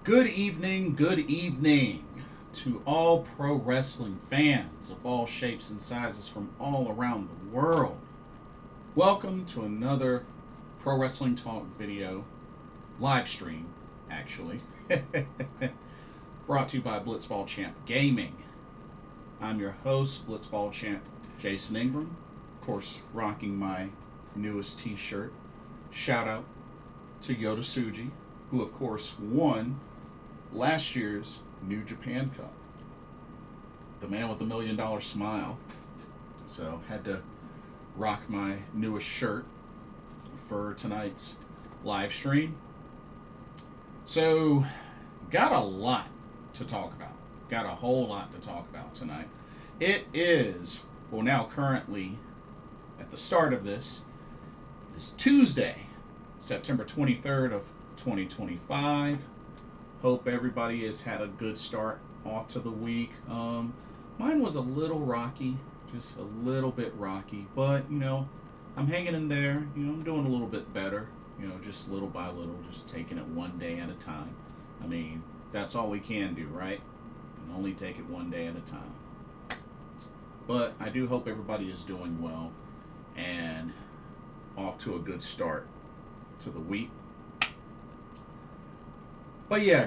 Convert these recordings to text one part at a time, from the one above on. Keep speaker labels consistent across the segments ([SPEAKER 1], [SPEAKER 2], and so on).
[SPEAKER 1] Good evening to all pro wrestling fans of all shapes and sizes from all around the world. Welcome to another Pro Wrestling Talk video, live stream, actually, brought to you by Blitzball Champ Gaming. I'm your host, Blitzball Champ Jason Ingram, of course, rocking my newest t-shirt. Shout out to Yota Tsuji, who of course won last year's New Japan Cup. The man with the $1 million smile. So had to rock my newest shirt for tonight's live stream. So got a lot to talk about. Got a whole lot to talk about tonight. It is, well now currently at the start of this is Tuesday, September 23rd of 2025. Hope everybody has had a good start off to the week. Mine was a little rocky, just a little bit rocky, but you know, I'm hanging in there. You know, I'm doing a little bit better. You know, just little by little, just taking it one day at a time. I mean, that's all we can do, right? We can only take it one day at a time. But I do hope everybody is doing well and off to a good start to the week. But yeah,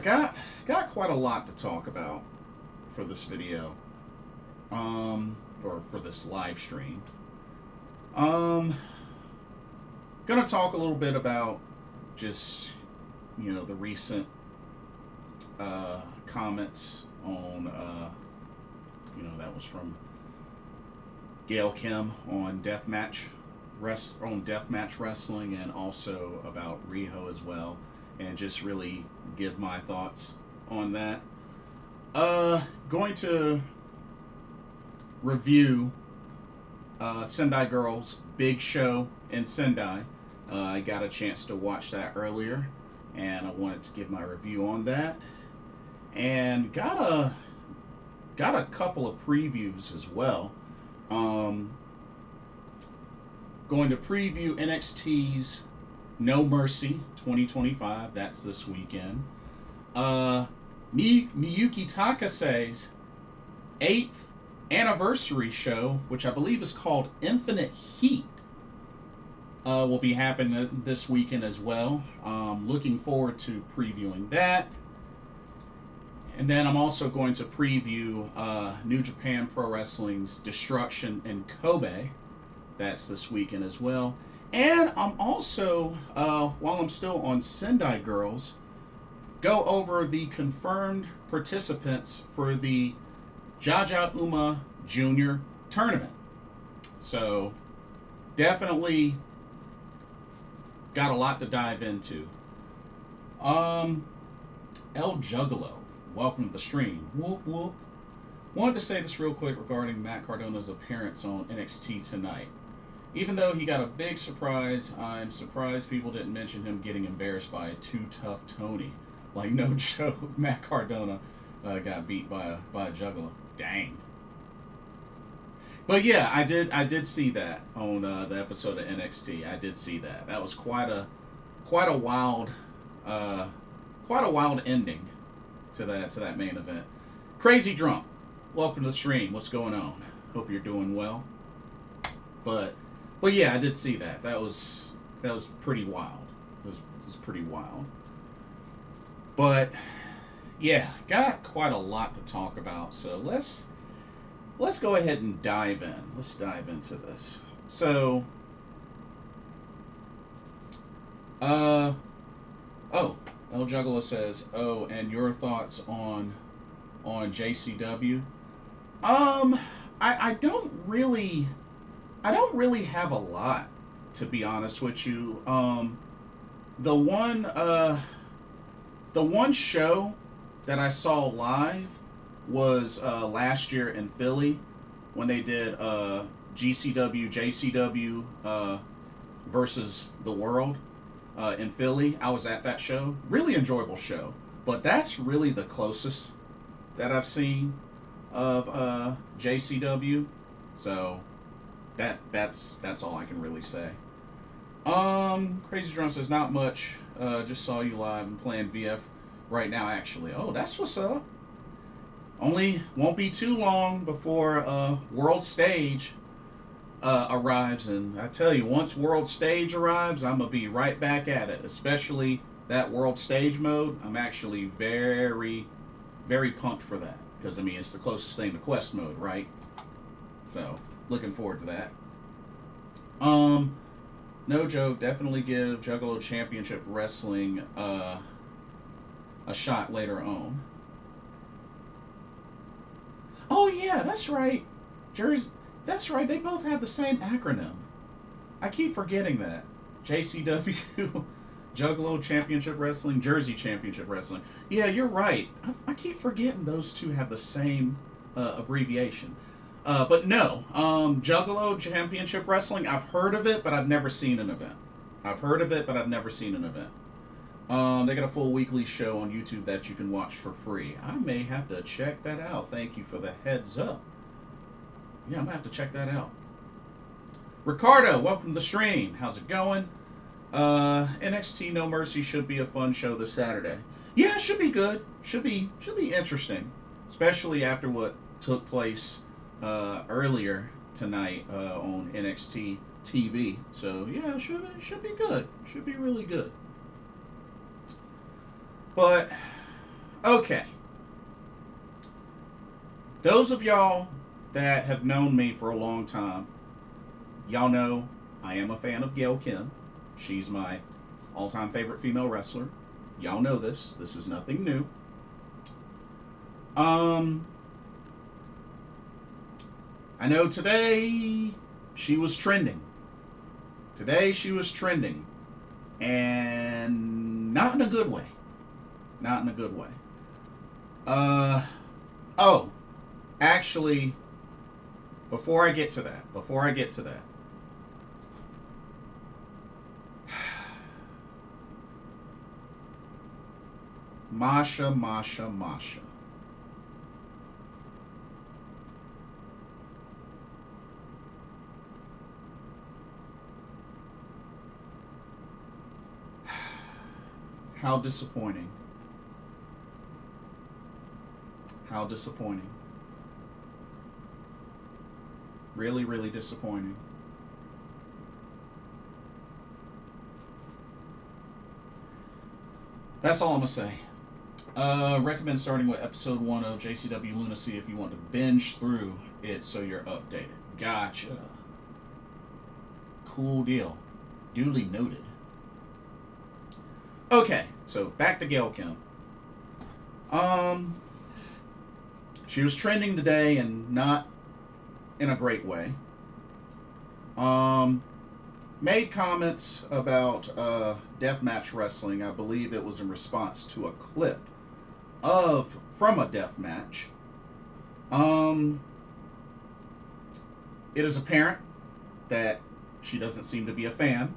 [SPEAKER 1] got quite a lot to talk about for this video, or for this live stream. Gonna talk a little bit about just, you know, the recent comments on, you know, that was from Gail Kim on deathmatch wrestling, and also about Riho as well, and just really give my thoughts on that. Going to review Sendai Girls' big show in Sendai. I got a chance to watch that earlier, and I wanted to give my review on that. And got a couple of previews as well. Going to preview NXT's No Mercy 2025. That's this weekend. Miyuki Takase's 8th anniversary show, which I believe is called Infinite Heat, will be happening this weekend as well. Looking forward to previewing that. And then I'm also going to preview New Japan Pro Wrestling's Destruction in Kobe. That's this weekend as well. And I'm also, while I'm still on Sendai Girls, go over the confirmed participants for the Jaja Uma Junior Tournament. So, definitely got a lot to dive into. El Juggalo, welcome to the stream. Whoop whoop. Wanted to say this real quick regarding Matt Cardona's appearance on NXT tonight. Even though he got a big surprise, I'm surprised people didn't mention him getting embarrassed by a Too Tough Tony. Like, no joke, Matt Cardona got beat by a juggler. Dang. But yeah, I did see that on the episode of NXT. I did see that. That was quite a wild ending to that main event. Crazy Drunk, welcome to the stream. What's going on? Hope you're doing well. But yeah, I did see that. That was pretty wild. It was pretty wild. But yeah, got quite a lot to talk about. So let's go ahead and dive in. Let's dive into this. So El Juggalo says, "Oh, and your thoughts on JCW?" I don't really have a lot, to be honest with you. The one show that I saw live was last year in Philly when they did JCW versus the World in Philly. I was at that show. Really enjoyable show. But that's really the closest that I've seen of JCW. So that's all I can really say. Crazy Drunk says, not much. Just saw you live and playing VF right now, actually. Oh, that's what's up. Only won't be too long before World Stage arrives, and I tell you, once World Stage arrives, I'm gonna be right back at it. Especially that World Stage mode. I'm actually very, very pumped for that because I mean it's the closest thing to Quest mode, right? So looking forward to that. No joke. Definitely give Juggalo Championship Wrestling a shot later on. Oh yeah, that's right. Jersey. That's right. They both have the same acronym. I keep forgetting that. JCW, Juggalo Championship Wrestling, Jersey Championship Wrestling. Yeah, you're right. I keep forgetting those two have the same abbreviation. But no, Juggalo Championship Wrestling, I've heard of it, but I've never seen an event. I've heard of it, but I've never seen an event. They got a full weekly show on YouTube that you can watch for free. I may have to check that out. Thank you for the heads up. Yeah, I'm going to have to check that out. Ricardo, welcome to the stream. How's it going? NXT No Mercy should be a fun show this Saturday. Yeah, it should be good. Should be interesting. Especially after what took place earlier tonight on NXT TV. So, yeah, it should be good. Should be really good. But, okay. Those of y'all that have known me for a long time, y'all know I am a fan of Gail Kim. She's my all-time favorite female wrestler. Y'all know this. This is nothing new. I know today she was trending. And not in a good way. Not in a good way. Oh, actually, before I get to that, Masha. How disappointing. How disappointing. Really, really disappointing. That's all I'm going to say. Recommend starting with episode 1 of JCW Lunacy if you want to binge through it so you're updated. Gotcha. Cool deal. Duly noted. Okay, so back to Gail Kim. She was trending today and not in a great way. Made comments about deathmatch wrestling. I believe it was in response to a clip from a deathmatch. It is apparent that she doesn't seem to be a fan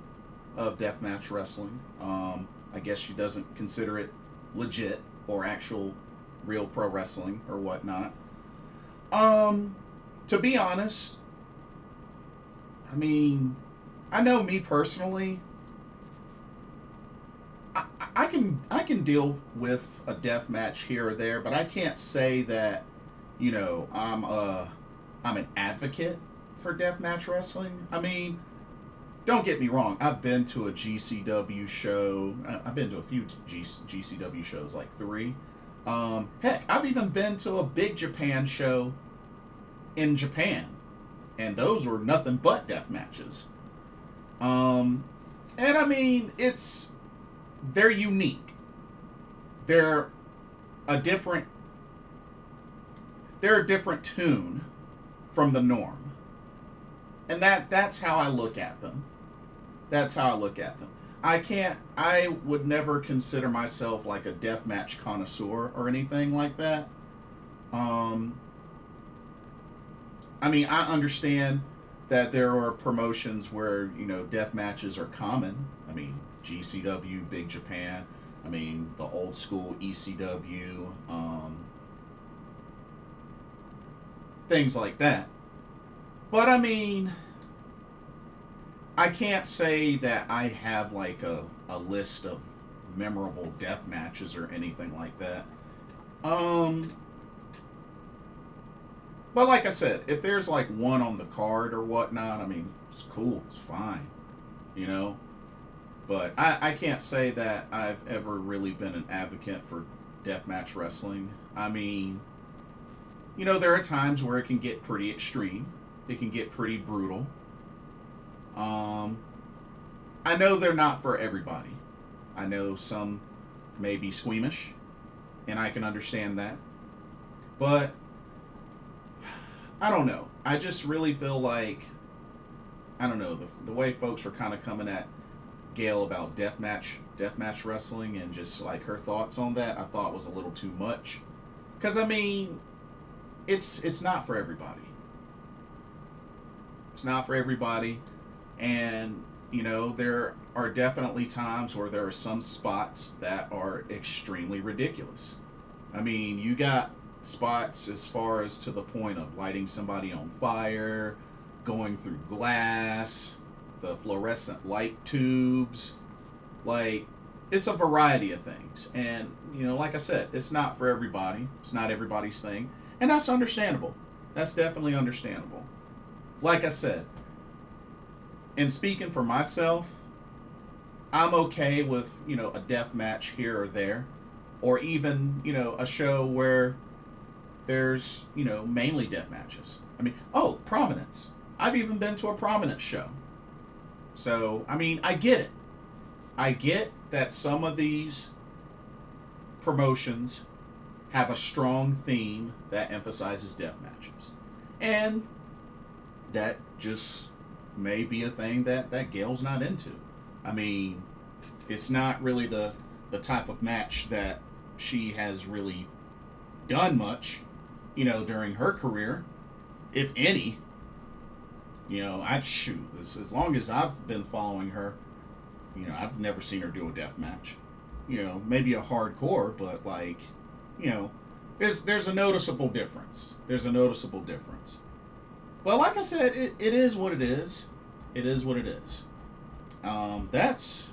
[SPEAKER 1] of deathmatch wrestling. I guess she doesn't consider it legit or actual real pro wrestling or whatnot. To be honest, I mean, I know me personally, I can deal with a death match here or there, but I can't say that, you know, I'm an advocate for deathmatch wrestling. I mean, don't get me wrong. I've been to a GCW show. I've been to a few GCW shows, like 3. Heck, I've even been to a Big Japan show in Japan, and those were nothing but death matches. And I mean, they're unique. They're a different tune from the norm. And that's how I look at them. I would never consider myself like a deathmatch connoisseur or anything like that. I mean, I understand that there are promotions where, you know, death matches are common. I mean, GCW, Big Japan, I mean, the old school ECW, things like that. But I mean, I can't say that I have like a list of memorable death matches or anything like that. But like I said, if there's like one on the card or whatnot, I mean, it's cool, it's fine, you know. But I can't say that I've ever really been an advocate for deathmatch wrestling. I mean, you know, there are times where it can get pretty extreme. It can get pretty brutal. I know they're not for everybody. I know some may be squeamish, and I can understand that. But I don't know. I just really feel like, I don't know, the way folks were kind of coming at Gail about deathmatch wrestling and just like her thoughts on that, I thought was a little too much. Because I mean, it's not for everybody. It's not for everybody, and you know, there are definitely times where there are some spots that are extremely ridiculous. I mean, you got spots as far as to the point of lighting somebody on fire, going through glass, the fluorescent light tubes. Like, it's a variety of things. And, you know, like I said, it's not for everybody. It's not everybody's thing. And that's understandable. That's definitely understandable. Like I said, and speaking for myself, I'm okay with, you know, a death match here or there. Or even, you know, a show where there's, you know, mainly death matches. I mean, oh, Prominence. I've even been to a Prominence show. So, I mean, I get it. I get that some of these promotions have a strong theme that emphasizes death matches. And that just may be a thing that Gail's not into. I mean, it's not really the type of match that she has really done much, you know, during her career, if any. You know, as long as I've been following her, you know, I've never seen her do a death match. You know, maybe a hardcore, but like, you know, there's a noticeable difference. There's a noticeable difference. But like I said, it is what it is. It is what it is. That's,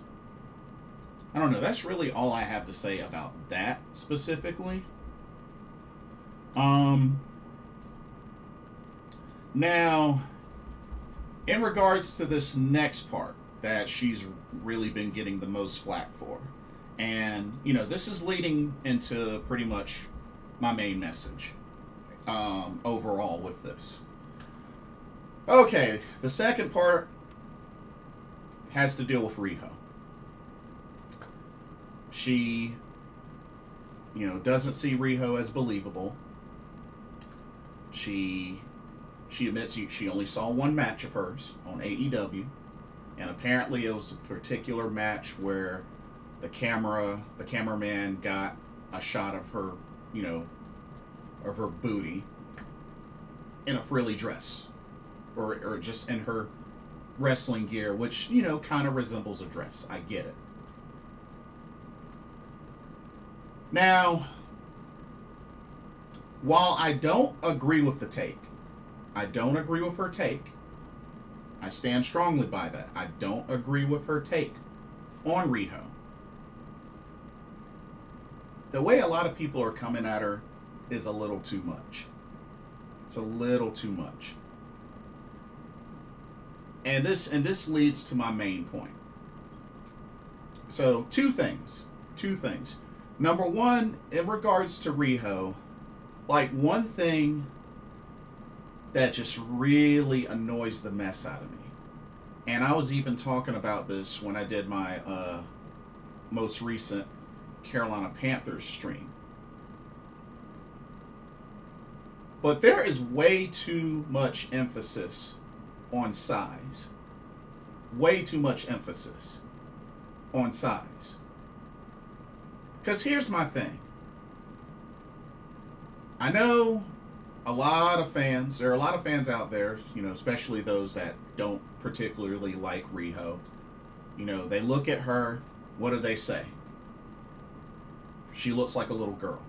[SPEAKER 1] I don't know, that's really all I have to say about that specifically. Now, in regards to this next part that she's really been getting the most flack for, and, you know, this is leading into pretty much my main message overall with this. Okay, the second part has to deal with Riho. She, you know, doesn't see Riho as believable. She admits she only saw one match of hers on AEW, and apparently it was a particular match where the cameraman got a shot of her, you know, of her booty in a frilly dress, or just in her wrestling gear, which, you know, kind of resembles a dress. I get it. Now, while I don't agree with the take, I don't agree with her take. I stand strongly by that. I don't agree with her take on Riho. The way a lot of people are coming at her is a little too much. It's a little too much. And this leads to my main point. So, two things. Number one, in regards to Riho, like, one thing that just really annoys the mess out of me. And I was even talking about this when I did my most recent Carolina Panthers stream. But there is way too much emphasis on size. Way too much emphasis on size. Because here's my thing. I know there are a lot of fans out there, you know, especially those that don't particularly like Riho. You know, they look at her, what do they say? She looks like a little girl.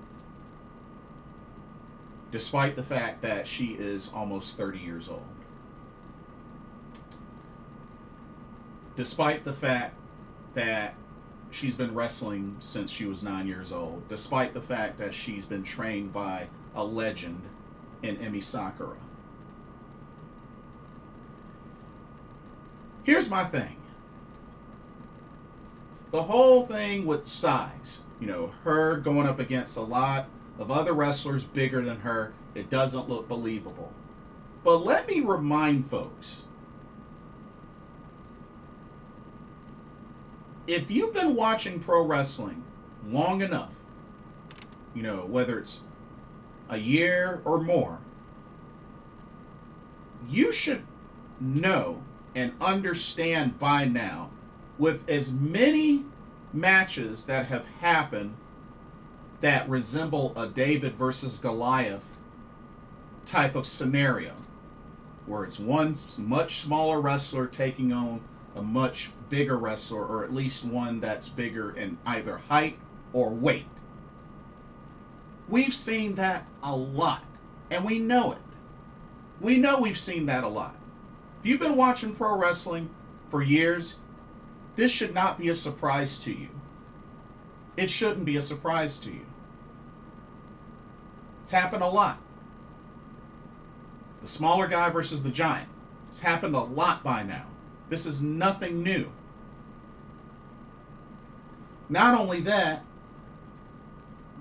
[SPEAKER 1] Despite the fact that she is almost 30 years old. Despite the fact that she's been wrestling since she was 9 years old, despite the fact that she's been trained by a legend in Emi Sakura. Here's my thing. The whole thing with size, you know, her going up against a lot of other wrestlers bigger than her, it doesn't look believable. But let me remind folks, if you've been watching pro wrestling long enough, you know, whether it's a year or more, you should know and understand by now, with as many matches that have happened that resemble a David versus Goliath type of scenario, where it's one much smaller wrestler taking on a much bigger wrestler, or at least one that's bigger in either height or weight. We've seen that a lot, and we know it. We know we've seen that a lot. If you've been watching pro wrestling for years, this should not be a surprise to you. It shouldn't be a surprise to you. It's happened a lot. The smaller guy versus the giant. It's happened a lot by now. This is nothing new. Not only that,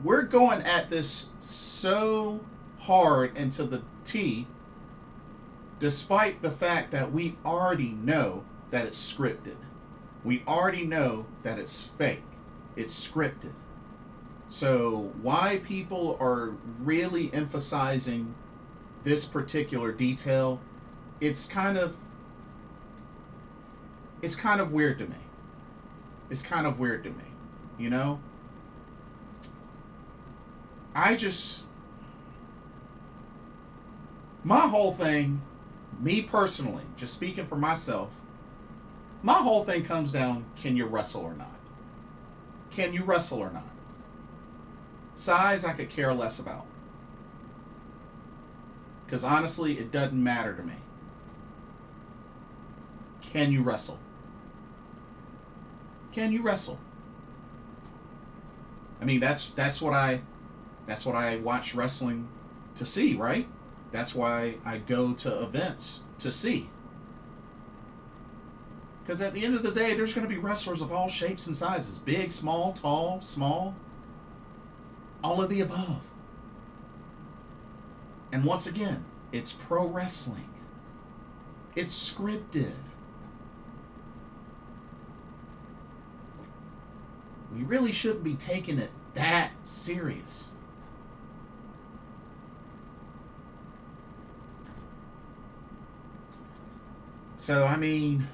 [SPEAKER 1] we're going at this so hard into the T, despite the fact that we already know that it's scripted. We already know that it's fake. It's scripted. So why people are really emphasizing this particular detail, it's kind of weird to me. It's kind of weird to me, you know? My whole thing, me personally, just speaking for myself, my whole thing comes down, can you wrestle or not? Can you wrestle or not? Size, I could care less about. Because honestly, it doesn't matter to me. Can you wrestle? Can you wrestle? I mean, that's what I watch wrestling to see, right? That's why I go to events to see. Because at the end of the day, there's going to be wrestlers of all shapes and sizes. Big, small, tall, small. All of the above. And once again, it's pro wrestling. It's scripted. We really shouldn't be taking it that serious. So, I mean,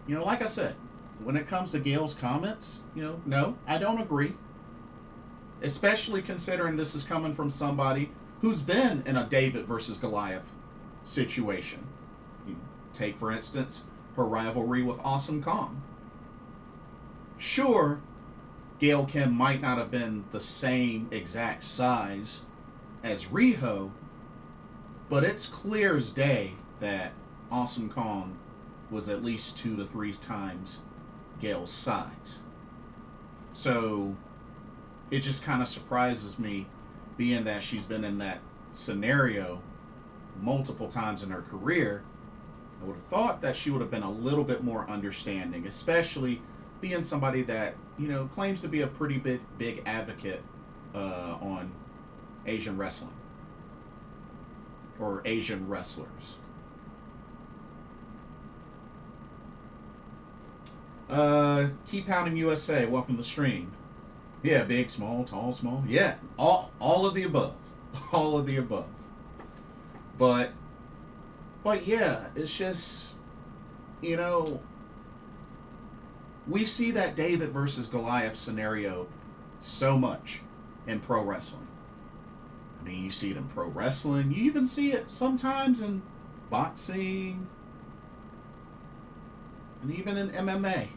[SPEAKER 1] you know, like I said, when it comes to Gail's comments, you know, no, I don't agree. Especially considering this is coming from somebody who's been in a David versus Goliath situation. You take, for instance, her rivalry with Awesome Kong. Sure, Gail Kim might not have been the same exact size as Riho, but it's clear as day that Awesome Kong was at least 2 to 3 times Gail's size. So it just kind of surprises me, being that she's been in that scenario multiple times in her career. I would have thought that she would have been a little bit more understanding, especially being somebody that, you know, claims to be a pretty big advocate on Asian wrestling or Asian wrestlers. Keep Pounding USA, welcome to the stream. Yeah, big, small, tall, small. Yeah, all of the above. All of the above. But yeah, it's just, you know, we see that David versus Goliath scenario so much in pro wrestling. I mean, you see it in pro wrestling. You even see it sometimes in boxing. And even in MMA.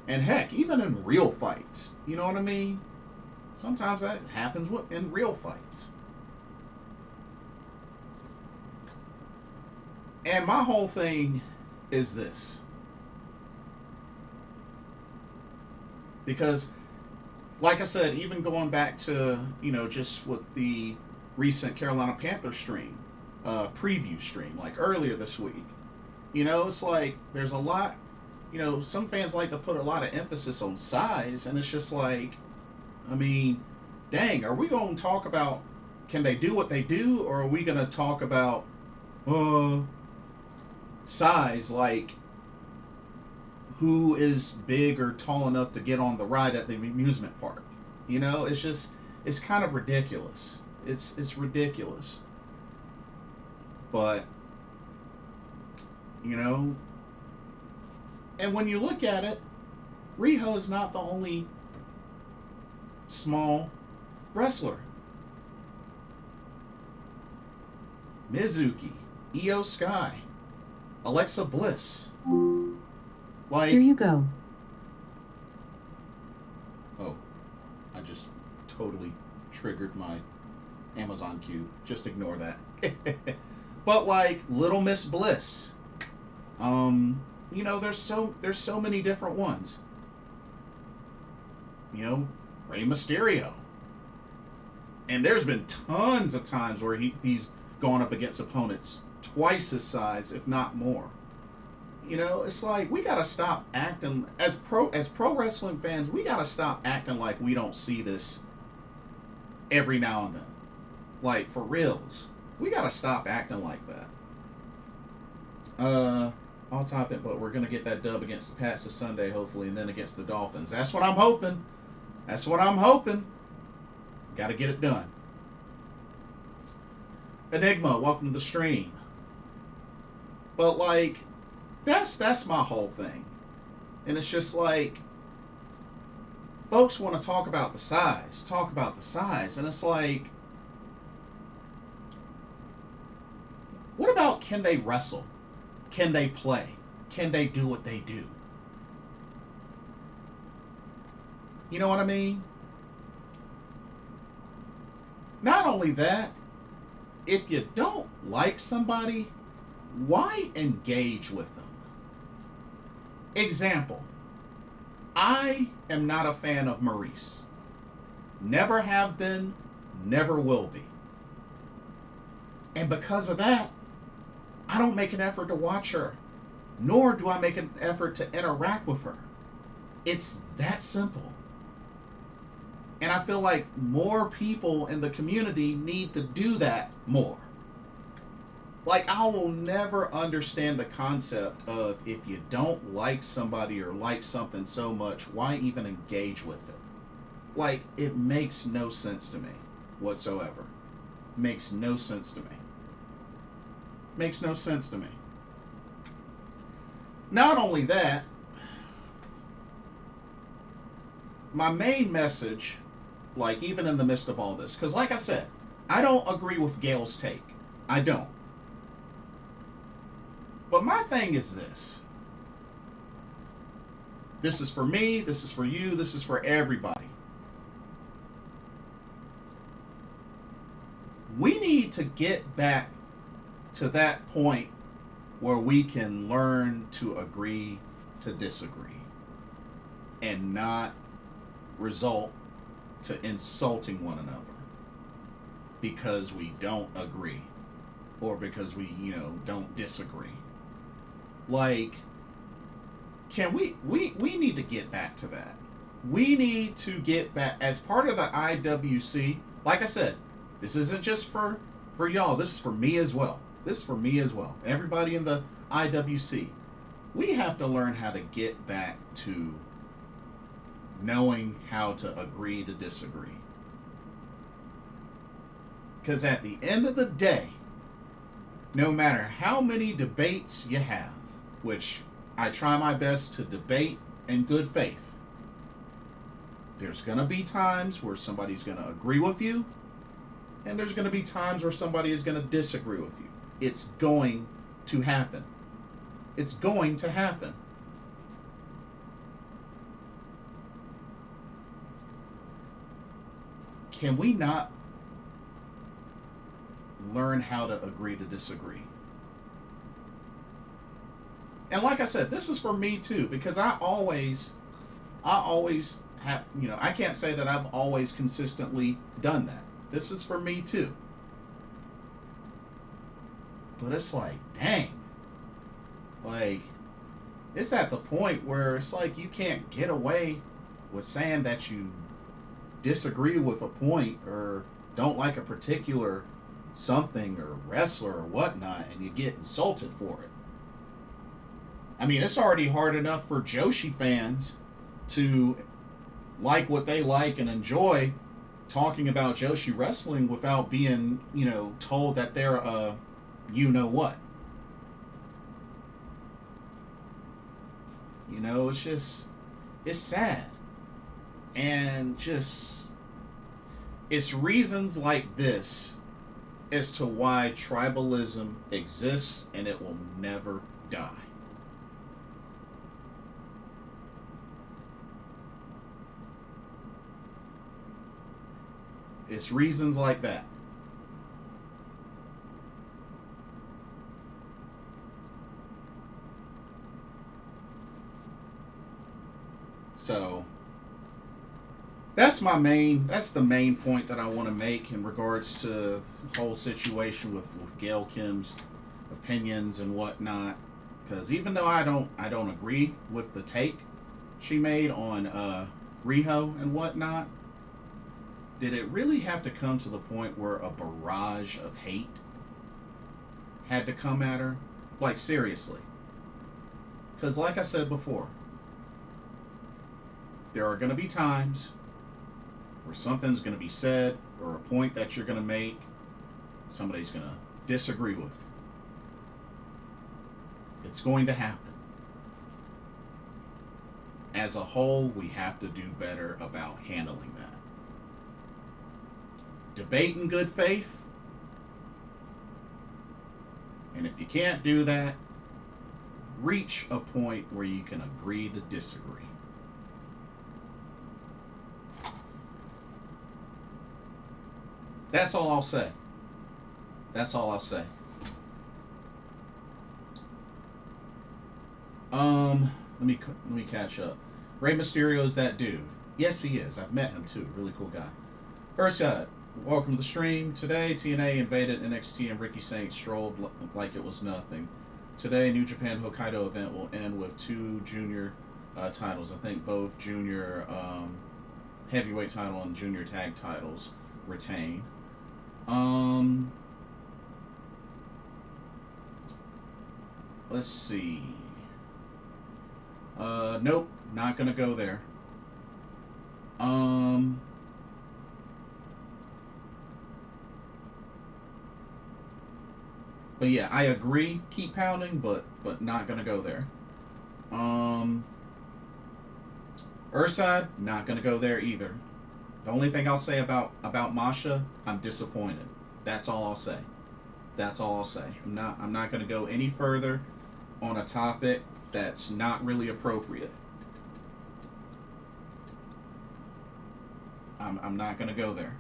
[SPEAKER 1] And heck, even in real fights. You know what I mean? Sometimes that happens in real fights. And my whole thing is this. Because, like I said, even going back to, just with the recent Carolina Panther stream, preview stream, like earlier this week, it's like there's a lot, some fans like to put a lot of emphasis on size, and it's just like, I mean, dang, are we going to talk about, can they do what they do, or are we going to talk about size, like who is big or tall enough to get on the ride at the amusement park? It's just, it's kind of ridiculous. It's ridiculous. But, and when you look at it, Riho is not the only small wrestler. Mizuki, Io Sky, Alexa Bliss. Like,
[SPEAKER 2] here you go.
[SPEAKER 1] Oh, I just totally triggered my Amazon queue. Just ignore that. But like Little Miss Bliss. There's so many different ones. Rey Mysterio. And there's been tons of times where he's gone up against opponents twice his size, if not more. It's like we gotta stop acting as pro wrestling fans. We gotta stop acting like we don't see this every now and then. Like, for reals, we gotta stop acting like that. I'll top it, but we're gonna get that dub against the Pats this Sunday, hopefully, and then against the Dolphins. That's what I'm hoping. Gotta get it done. Enigma, welcome to the stream. But like, that's my whole thing. And it's just like, folks want to talk about the size, and it's like, what about, can they wrestle? Can they play? Can they do what they do? You know what I mean? Not only that, if you don't like somebody, why engage with them? Example, I am not a fan of Maurice. Never have been, never will be. And because of that, I don't make an effort to watch her, nor do I make an effort to interact with her. It's that simple. And I feel like more people in the community need to do that more. Like, I will never understand the concept of, if you don't like somebody or like something so much, why even engage with it? Like, it makes no sense to me whatsoever. Makes no sense to me. Makes no sense to me. Not only that, my main message, like, even in the midst of all this, because like I said, I don't agree with Gail's take. I don't. But my thing is this. This is for me, this is for you, this is for everybody. We need to get back to that point where we can learn to agree to disagree and not result to insulting one another because we don't agree or because we, don't disagree. Like, can we need to get back to that. We need to get back as part of the IWC. Like I said, this isn't just for y'all. This is for me as well. Everybody in the IWC. We have to learn how to get back to knowing how to agree to disagree. Because at the end of the day, no matter how many debates you have, which I try my best to debate in good faith, there's going to be times where somebody's going to agree with you, and there's going to be times where somebody is going to disagree with you. It's going to happen. It's going to happen. Can we not learn how to agree to disagree? And like I said, this is for me too, because I always I can't say that I've always consistently done that. This is for me too. But it's like, dang. Like, it's at the point where it's like you can't get away with saying that you disagree with a point or don't like a particular something or wrestler or whatnot, and you get insulted for it. I mean, it's already hard enough for Joshi fans to like what they like and enjoy talking about Joshi wrestling without being, told that they're a you-know-what. It's just, it's sad. And just, it's reasons like this as to why tribalism exists and it will never die. It's reasons like that. So that's the main point that I want to make in regards to the whole situation with Gail Kim's opinions and whatnot. Because even though I don't agree with the take she made on Riho and whatnot, did it really have to come to the point where a barrage of hate had to come at her? Like, seriously. Because like I said before, there are going to be times where something's going to be said or a point that you're going to make, somebody's going to disagree with. It's going to happen. As a whole, we have to do better about handling that. Debate in good faith. And if you can't do that, reach a point where you can agree to disagree. That's all I'll say. That's all I'll say. Let me catch up. Rey Mysterio is that dude. Yes, he is. I've met him too. Really cool guy. Earthside, welcome to the stream. Today, TNA invaded NXT and Ricky Saint strolled like it was nothing. Today, New Japan Hokkaido event will end with 2 junior titles. I think both junior heavyweight title and junior tag titles retain. Let's see. Nope, not gonna go there. But yeah, I agree. Keep pounding, but not gonna go there. Urside, not gonna go there either. The only thing I'll say about Masha, I'm disappointed. That's all I'll say. That's all I'll say. I'm not gonna go any further on a topic that's not really appropriate. I'm not gonna go there.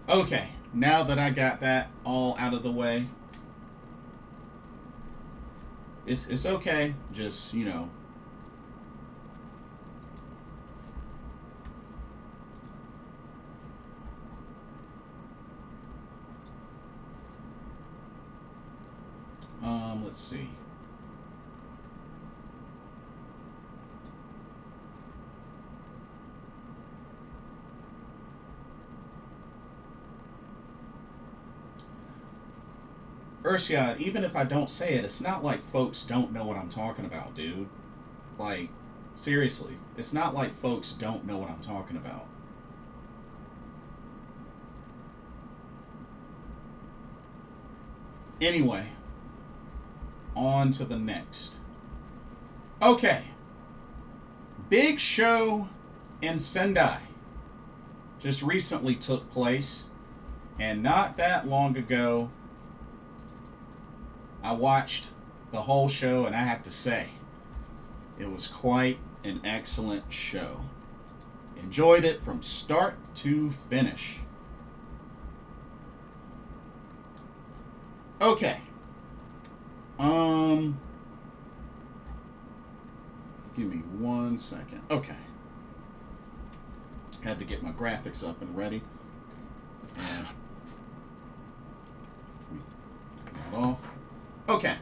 [SPEAKER 1] Okay, now that I got that all out of the way, it's okay. Just, let's see. Urshad, even if I don't say it, it's not like folks don't know what I'm talking about, dude. Like, seriously, it's not like folks don't know what I'm talking about. Anyway, on to the next. Okay. Big show in Sendai just recently took place, and not that long ago, I watched the whole show, and I have to say, it was quite an excellent show. Enjoyed it from start to finish. Okay. Give me 1 second. Okay. Had to get my graphics up and ready. And that off. Okay.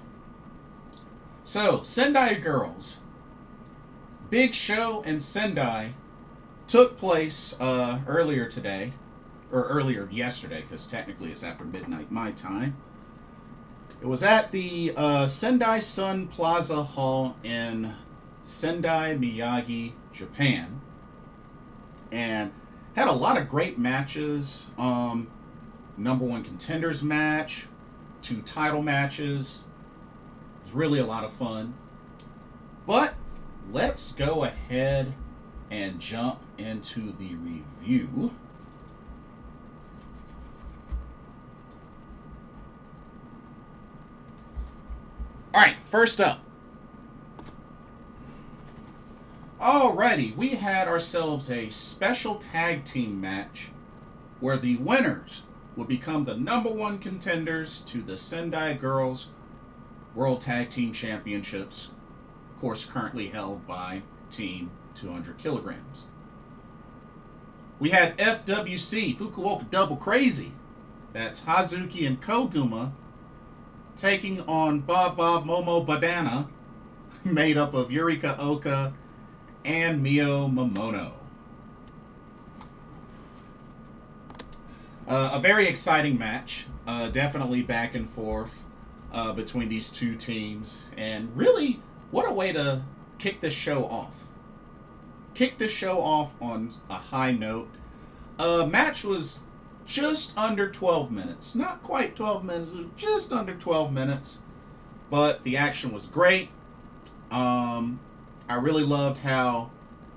[SPEAKER 1] So, Sendai Girls. Big show in Sendai took place earlier today. Or earlier yesterday, because technically it's after midnight my time. It was at the Sendai Sun Plaza Hall in Sendai, Miyagi, Japan. And had a lot of great matches. Number one contenders match, 2 title matches. It was really a lot of fun. But let's go ahead and jump into the review. Alright, first up. Alrighty, we had ourselves a special tag team match where the winners would become the number 1 contenders to the Sendai Girls World Tag Team Championships, of course currently held by Team 200 kilograms. We had FWC, Fukuoka Double Crazy, that's Hazuki and Koguma, taking on Bob Momo Badana, made up of Yurika Oka and Momono. A very exciting match. Definitely back and forth between these two teams. And really, what a way to kick this show off. Kick this show off on a high note. Match was just under 12 minutes. Not quite 12 minutes. It was just under 12 minutes. But the action was great. I really loved how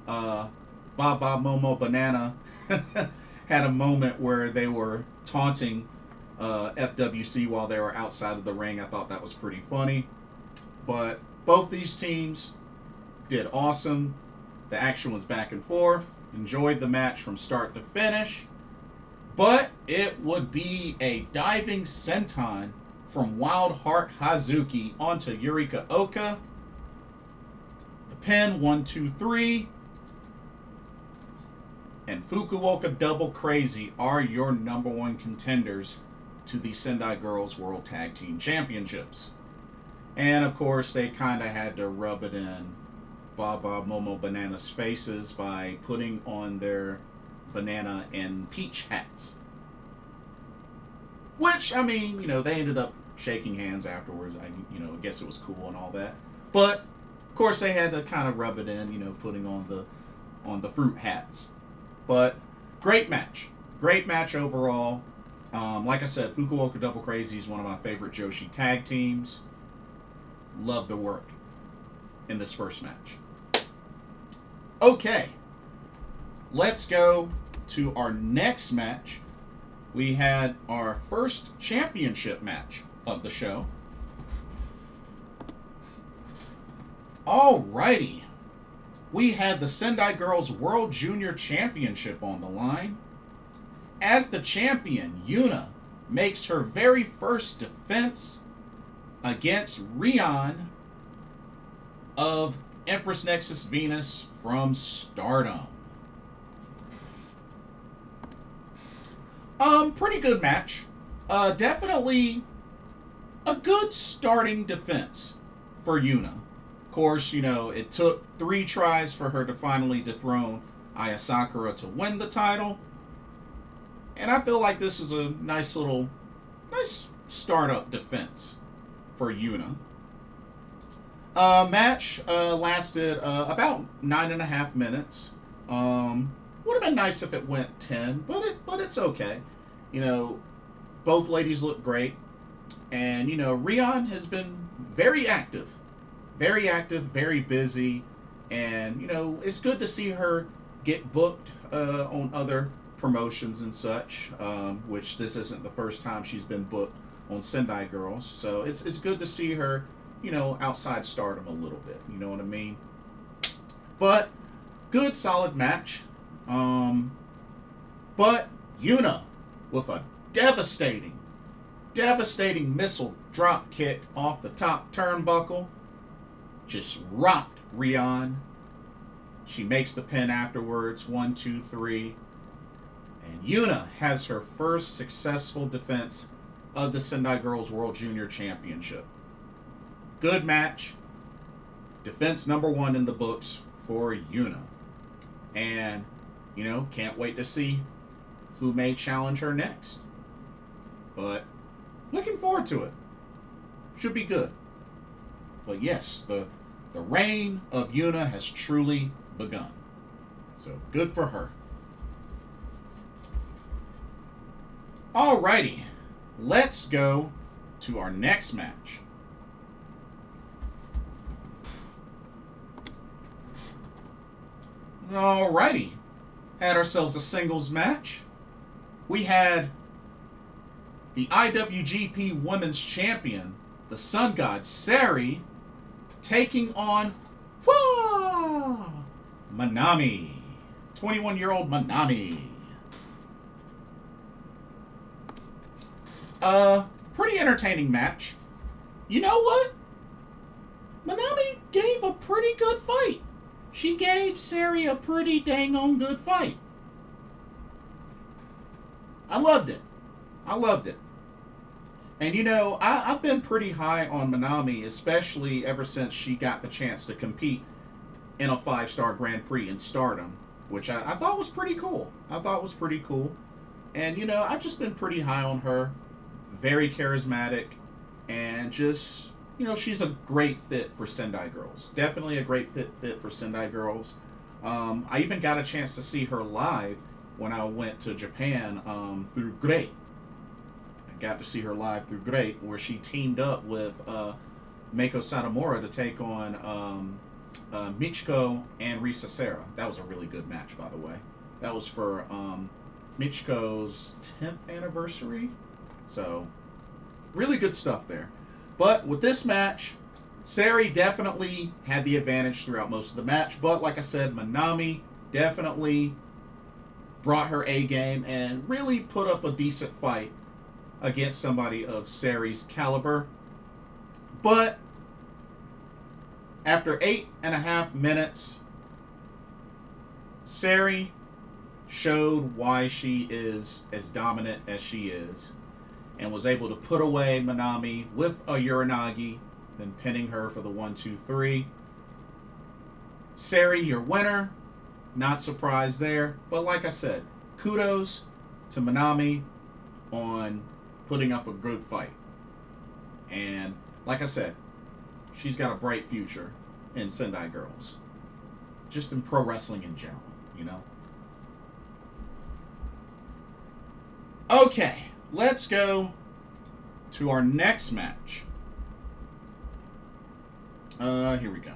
[SPEAKER 1] Bob Momo Banana had a moment where they were taunting FWC while they were outside of the ring. I thought that was pretty funny. But both these teams did awesome. The action was back and forth. Enjoyed the match from start to finish. But it would be a diving senton from Wild Heart Hazuki onto Yurika Oka. The pin, 1, 2, 3. And Fukuoka Double Crazy are your number 1 contenders to the Sendai Girls World Tag Team Championships. And of course, they kind of had to rub it in Bob Momo Banana's faces by putting on their banana and peach hats. Which, I mean, you know, they ended up shaking hands afterwards. I guess it was cool and all that. But, of course, they had to kind of rub it in, you know, putting on the fruit hats. But, great match. Great match overall. Like I said, Fukuoka Double Crazy is one of my favorite Joshi tag teams. Love the work in this first match. Okay. Let's go to our next match. We had our first championship match of the show. Alrighty. We had the Sendai Girls World Junior Championship on the line. As the champion, YUNA makes her very first defense against Rian of Empress Nexus Venus from Stardom. Pretty good match. Definitely a good starting defense for YUNA. Of course, you know, it took 3 tries for her to finally dethrone Aya Sakura to win the title. And I feel like this is a nice startup defense for YUNA. Match lasted about 9.5 minutes. Would have been nice if it went 10, but it's okay. You know, both ladies look great. And, you know, Rian has been very active. Very active, very busy. And, you know, it's good to see her get booked on other promotions and such. Which this isn't the first time she's been booked on Sendai Girls. So it's good to see her, you know, outside Stardom a little bit. You know what I mean? But, good, solid match. But YUNA, with a devastating missile drop kick off the top turnbuckle, just rocked Rian. She makes the pin afterwards. 1, 2, 3. And YUNA has her first successful defense of the Sendai Girls World Junior Championship. Good match. Defense number 1 in the books for YUNA. And, you know, can't wait to see who may challenge her next. But looking forward to it. Should be good. But yes, the reign of YUNA has truly begun. So good for her. Alrighty. Let's go to our next match. Alrighty. Had ourselves a singles match. We had the IWGP Women's Champion, the Sun God Sareee, taking on Manami. 21-year-old Manami. Pretty entertaining match. You know what? Manami gave a pretty good fight. She gave Sareee a pretty dang on good fight. I loved it. I loved it. And you know, I've been pretty high on Manami, especially ever since she got the chance to compete in a 5-star Grand Prix in Stardom, which I thought was pretty cool. I thought was pretty cool. And you know, I've just been pretty high on her. Very charismatic. And just, you know, she's a great fit for Sendai Girls. Definitely a great fit for Sendai Girls. I even got a chance to see her live when I went to Japan through Great. I got to see her live through Great, where she teamed up with Meiko Satomura to take on Michiko and Risa Sera. That was a really good match, by the way. That was for Michiko's 10th anniversary. So, really good stuff there. But with this match, Sareee definitely had the advantage throughout most of the match. But like I said, Manami definitely brought her A game and really put up a decent fight against somebody of Saree's caliber. But after 8.5 minutes, Sareee showed why she is as dominant as she is, and was able to put away Manami with a Uranagi, then pinning her for the 1, 2, 3. Sareee, your winner. Not surprised there. But like I said, kudos to Manami on putting up a good fight. And like I said, she's got a bright future in Sendai Girls. Just in pro wrestling in general, you know? Okay. Let's go to our next match. Here we go.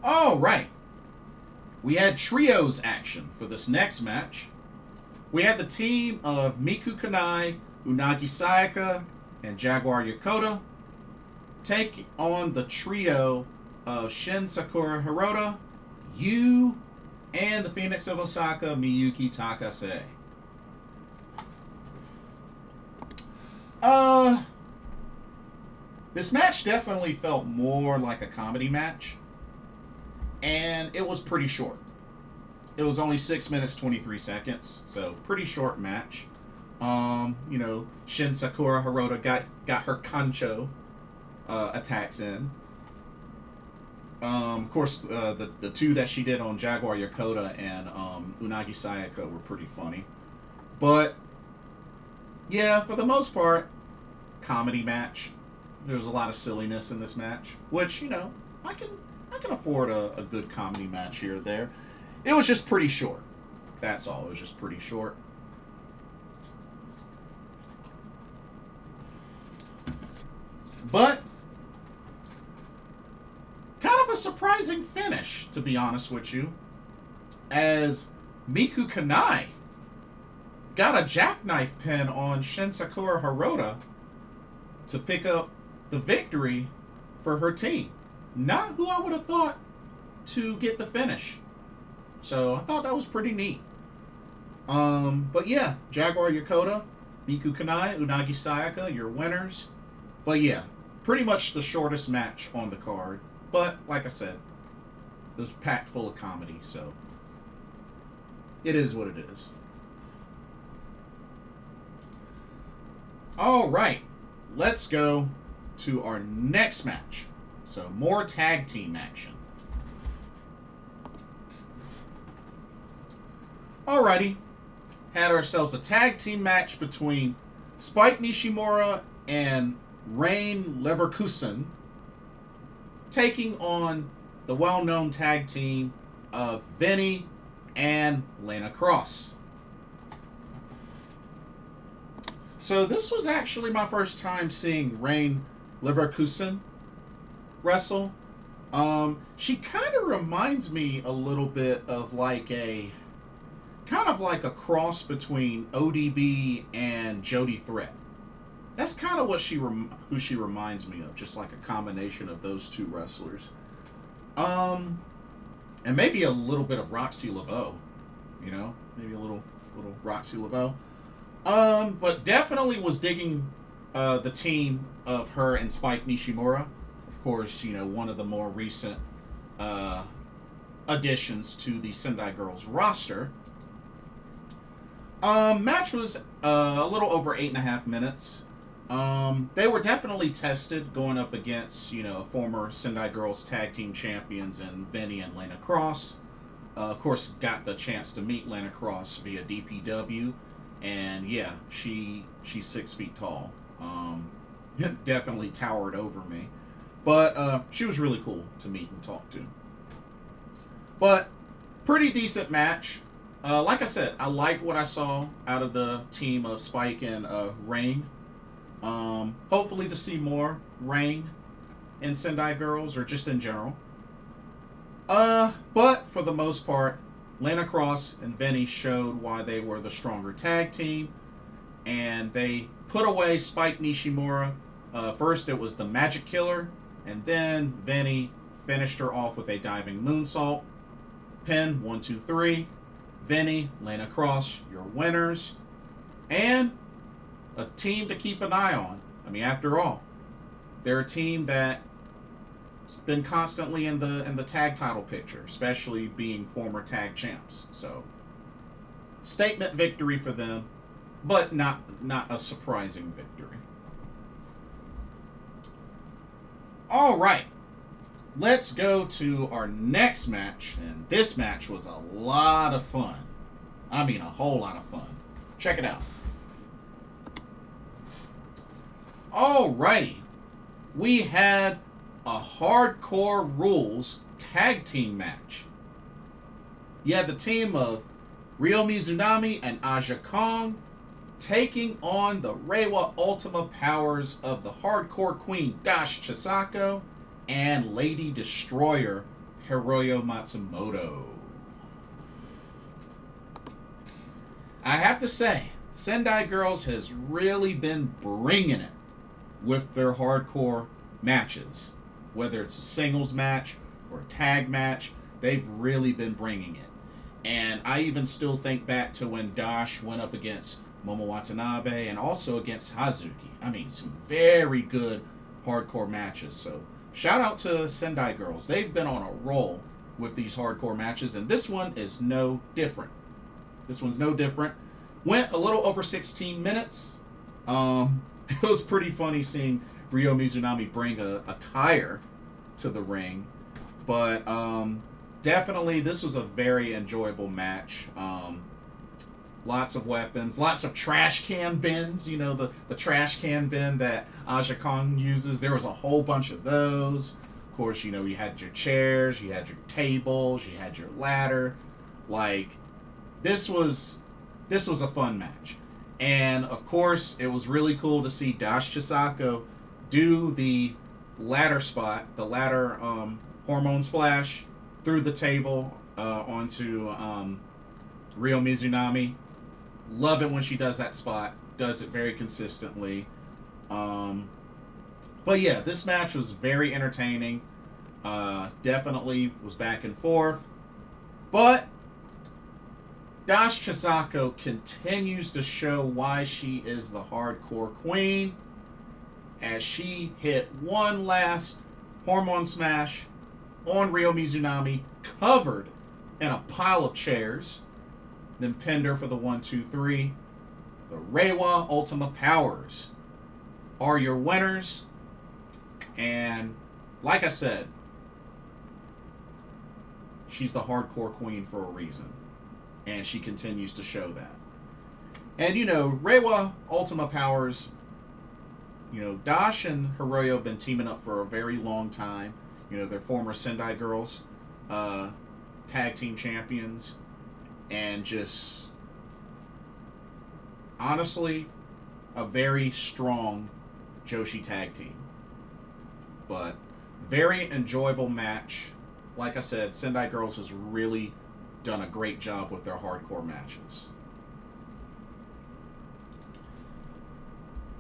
[SPEAKER 1] All right. We had trios action for this next match. We had the team of Miku Kanae, Unagi Sayaka, and Jaguar Yokota take on the trio of Shin, Sakura, Hirota, and the Phoenix of Osaka, Miyuki, Takase. This match definitely felt more like a comedy match. And it was pretty short. It was only 6 minutes, 23 seconds. So, pretty short match. You know, Shin, Sakura, Hirota got her kancho attacks in. Of course, the two that she did on Jaguar Yokota and Unagi Sayaka were pretty funny. But, yeah, for the most part, comedy match. There was a lot of silliness in this match, which, you know, I can afford a good comedy match here or there. It was just pretty short. That's all. It was just pretty short. But kind of a surprising finish, to be honest with you, as Miku Kanae got a jackknife pin on Shin, Sakura, Hirota to pick up the victory for her team. Not who I would have thought to get the finish. So I thought that was pretty neat. But yeah, Jaguar Yokota, Miku Kanae, Unagi Sayaka, your winners. But yeah, pretty much the shortest match on the card. But like I said, it was packed full of comedy, so it is what it is. All right, let's go to our next match. So more tag team action. Alrighty, had ourselves a tag team match between Spike Nishimura and Rayne Leverkusen taking on the well-known tag team of VENY and Lena Cross. So this was actually my first time seeing Rayne Leverkusen wrestle. She kind of reminds me a little bit of like a cross between ODB and Jody Threat. That's kind of what who she reminds me of, just like a combination of those two wrestlers. And maybe a little bit of Roxy Laveau, you know, maybe a little Roxy Laveau. But definitely was digging the team of her and Spike Nishimura. Of course, you know, one of the more recent additions to the Sendai Girls roster. Match was a little over 8.5 minutes. They were definitely tested going up against, you know, former Sendai Girls tag team champions in VENY and Lena Cross. Of course, got the chance to meet Lena Cross via DPW, and yeah, she's 6 feet tall. Definitely towered over me, but she was really cool to meet and talk to. But pretty decent match. Like I said, I liked what I saw out of the team of Spike and Rayne. Hopefully to see more Rayne in Sendai Girls, or just in general. But for the most part, Lena Cross and VENY showed why they were the stronger tag team, and they put away Spike Nishimura. First it was the Magic Killer, and then VENY finished her off with a diving moonsault. Pin, 1, 2, 3. VENY, Lena Cross, your winners. And a team to keep an eye on. I mean, after all, they're a team that's been constantly in the tag title picture, especially being former tag champs. So, statement victory for them, but not a surprising victory. All right. Let's go to our next match, and this match was a lot of fun. I mean, a whole lot of fun. Check it out. Alrighty. We had a Hardcore Rules tag team match. You had the team of Ryo Mizunami and Aja Kong taking on the Reiwa Ultima powers of the Hardcore Queen Dash Chisako and Lady Destroyer Hiroyo Matsumoto. I have to say, Sendai Girls has really been bringing it with their hardcore matches. Whether it's a singles match or a tag match, they've really been bringing it. And I even still think back to when Dash went up against Momo Watanabe and also against Hazuki. I mean, some very good hardcore matches. So shout out to Sendai Girls. They've been on a roll with these hardcore matches, and this one is no different. This one's no different. Went a little over 16 minutes. It was pretty funny seeing Ryo Mizunami bring a tire to the ring. But definitely this was a very enjoyable match. Lots of weapons, lots of trash can bins. You know, the trash can bin that Aja Kong uses. There was a whole bunch of those. Of course, you know, you had your chairs, you had your tables, you had your ladder. Like, this was a fun match. And, of course, it was really cool to see Dash Chisako do the ladder spot, the ladder hormone splash through the table onto Ryo Mizunami. Love it when she does that spot. Does it very consistently. But yeah, this match was very entertaining. Definitely was back and forth. But Dash Chisako continues to show why she is the hardcore queen. as she hit one last hormone smash on Ryo Mizunami, covered in a pile of chairs, then pinned her for the 1-2-3. The Reiwa Ultima Powers are your winners. And like I said, she's the hardcore queen for a reason. And she continues to show that. And, Reiwa Ultima Powers, Dash and Hiroyo have been teaming up for a very long time. They're former Sendai Girls tag team champions. And just, honestly, a very strong Joshi tag team. But very enjoyable match. Like I said, Sendai Girls has really done a great job with their hardcore matches.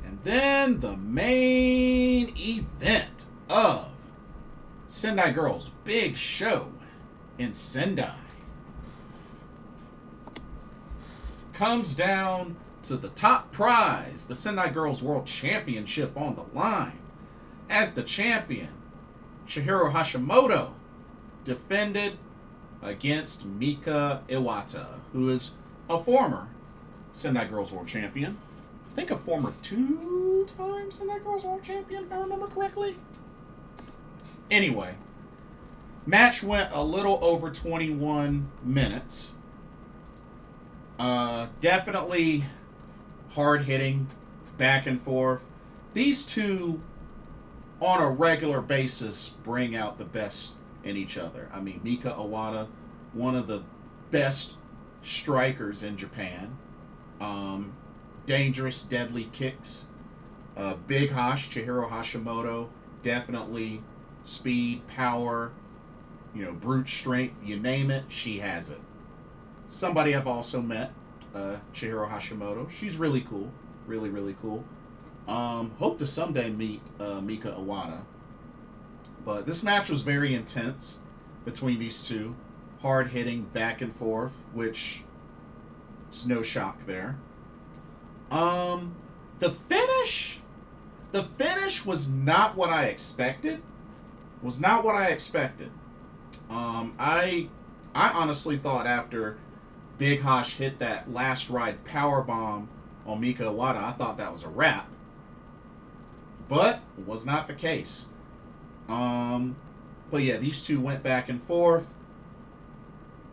[SPEAKER 1] And then the main event of Sendai Girls' big show in Sendai comes down to the top prize, the Sendai Girls World Championship on the line, as the champion, Chihiro Hashimoto, defended against Mika Iwata, who is a former Sendai Girls World Champion. I think a former 2-time Sendai Girls World Champion, if I remember correctly. Anyway, match went a little over 21 minutes. Definitely hard-hitting, back and forth. These two, on a regular basis, bring out the best in each other. I mean, Mika Iwata, one of the best strikers in Japan. Dangerous, deadly kicks. Big Hosh, Chihiro Hashimoto, definitely speed, power, brute strength, you name it, she has it. Somebody I've also met, Chihiro Hashimoto. She's really cool. Really, really cool. Hope to someday meet Mika Iwata. But this match was very intense between these two. Hard-hitting, back and forth, which is no shock there. The finish was not what I expected. I honestly thought after Big Hosh hit that last ride power bomb on Mika Iwata, I thought that was a wrap. But it was not the case. But yeah, these two went back and forth.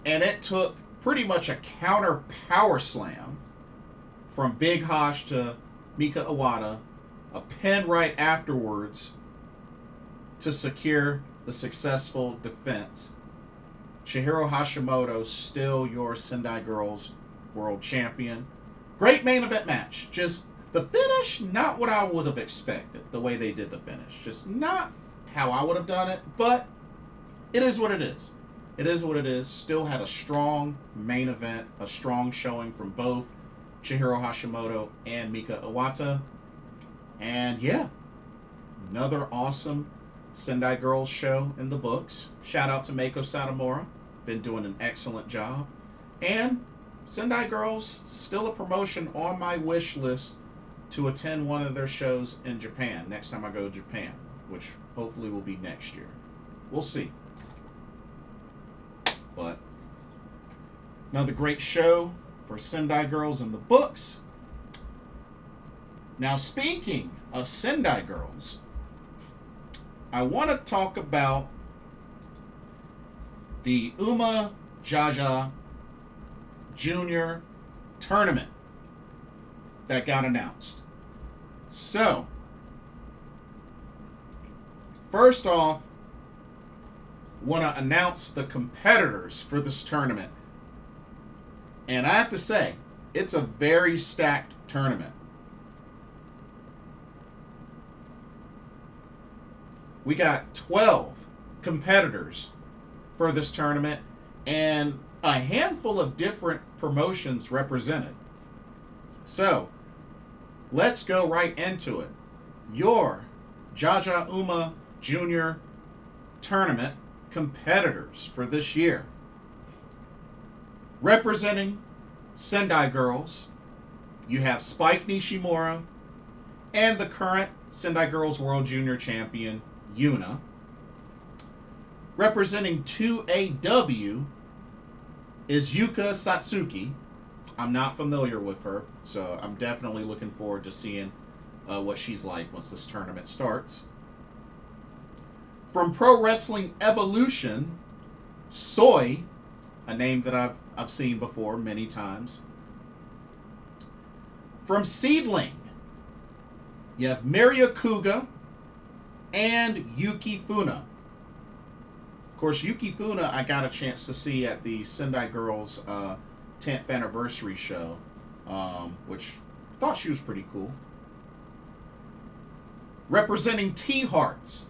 [SPEAKER 1] And it took pretty much a counter power slam from Big Hosh to Mika Iwata, a pin right afterwards to secure the successful defense. Chihiro Hashimoto, still your Sendai Girls World Champion. Great main event match. Just the finish, not what I would have expected, the way they did the finish. Just not how I would have done it, but it is what it is. It is what it is. Still had a strong main event, a strong showing from both Chihiro Hashimoto and Mika Iwata. And yeah, another awesome Sendai Girls show in the books. Shout out to Meiko Satomura. Been doing an excellent job. And Sendai Girls, still a promotion on my wish list to attend one of their shows in Japan next time I go to Japan, which hopefully will be next year. We'll see. But another great show for Sendai Girls in the books. Now, speaking of Sendai Girls, I want to talk about the Uma Jaja Junior tournament that got announced. So, first off, want to announce the competitors for this tournament. And I have to say, it's a very stacked tournament. We got 12 competitors for this tournament and a handful of different promotions represented. So, let's go right into it. Your Jaja Uma Junior tournament competitors for this year. Representing Sendai Girls, you have Spike Nishimura and the current Sendai Girls World Junior Champion, YUNA. Representing 2AW is Yuka Satsuki. I'm not familiar with her, so I'm definitely looking forward to seeing what she's like once this tournament starts. From Pro Wrestling Evolution, Soy, a name that I've seen before many times. From Seedling, you have Miria Kuga and Yuki Funa. Of course, Yuki Funa I got a chance to see at the Sendai Girls 10th anniversary show, which I thought she was pretty cool. Representing T-Hearts,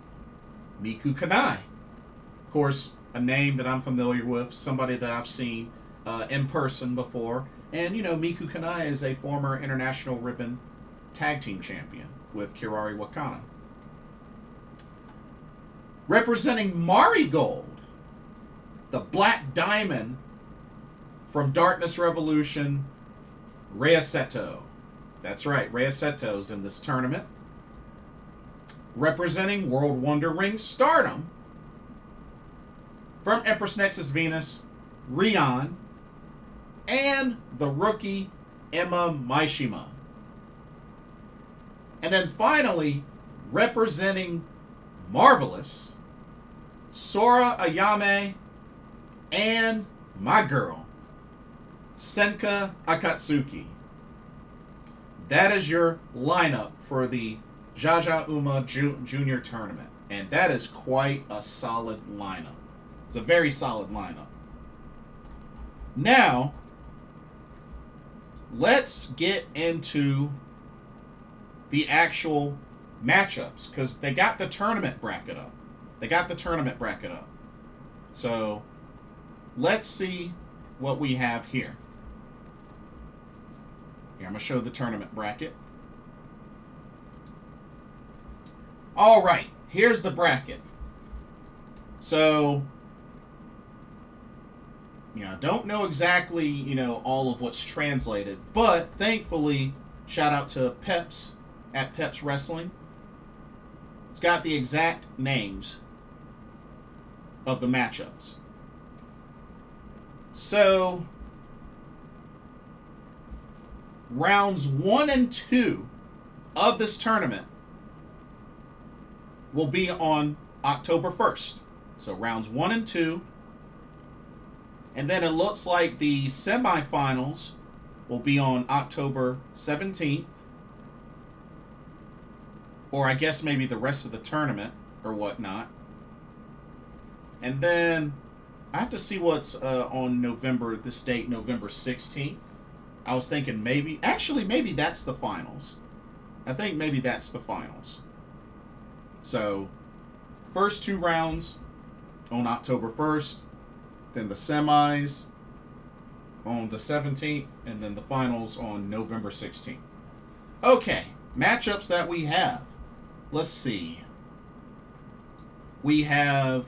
[SPEAKER 1] Miku Kanae. Of course, a name that I'm familiar with, somebody that I've seen in person before. And, you know, Miku Kanae is a former International Ribbon Tag Team Champion with Kirari Wakana. Representing Marigold, the Black Diamond from Darkness Revolution, Rhea Seto. That's right, Rhea Seto's in this tournament. Representing World Wonder Ring Stardom, from Empress Nexus Venus, Rian, and the rookie Emma Maishima. And then finally, representing Marvelous, Sora Ayame, and my girl, Senka Akatsuki. That is your lineup for the Jaja Uma Junior Tournament. And that is quite a solid lineup. It's a very solid lineup. Now, let's get into the actual matchups, because they got the tournament bracket up. So, let's see what we have here. Here, I'm going to show the tournament bracket. Alright, here's the bracket. So, don't know exactly, all of what's translated, but thankfully, shout out to Peps at Peps Wrestling. It's got the exact names of the matchups. So, rounds 1 and 2 of this tournament will be on October 1st. So, rounds 1 and 2. And then it looks like the semifinals will be on October 17th. Or I guess maybe the rest of the tournament or whatnot. And then I have to see what's on this date, November 16th. I was thinking maybe that's the finals. I think maybe that's the finals. So, first 2 rounds on October 1st. Then the semis on the 17th, and then the finals on November 16th. Okay, matchups that we have. Let's see. We have...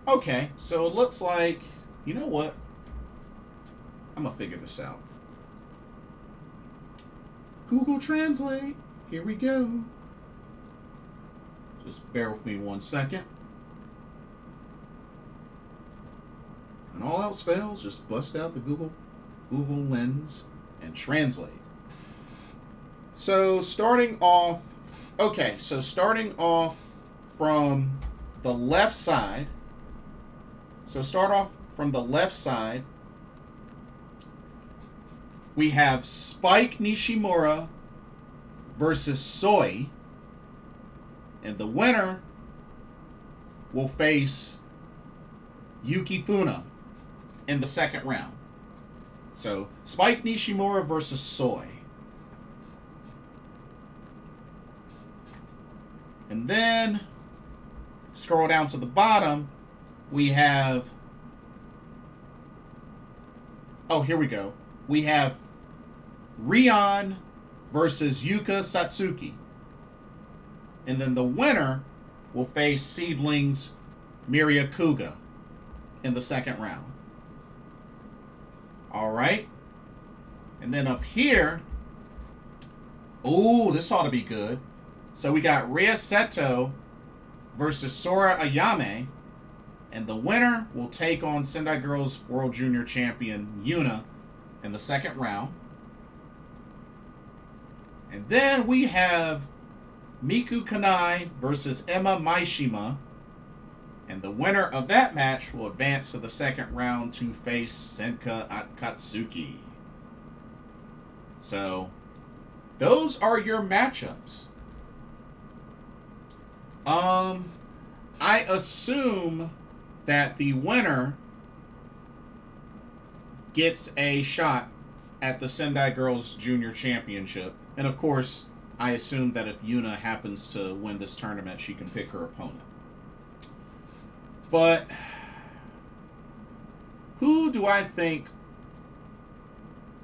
[SPEAKER 1] Okay, so it looks like... You know what? I'm going to figure this out. Google Translate. Here we go. Just bear with me 1 second. And all else fails, just bust out the Google Lens and translate. So starting off from the left side. So start off from the left side. We have Spike Nishimura versus Soy. And the winner will face Yuki Funa in the second round. So, Spike Nishimura versus Soy. And then, scroll down to the bottom, we have... Oh, here we go. We have Rian versus Yuka Satsuki. And then the winner will face Seedling's Miria Kuga in the second round. Alright. And then up here, Ooh, this ought to be good. So we got Rhea Seto versus Sora Ayame. And the winner will take on Sendai Girls World Junior Champion YUNA in the second round. And then we have Miku Kanae versus Emma Maishima. And the winner of that match will advance to the second round to face Senka Akatsuki. So, those are your matchups. I assume that the winner gets a shot at the Sendai Girls Junior Championship. And of course, I assume that if YUNA happens to win this tournament, she can pick her opponent. But who do I think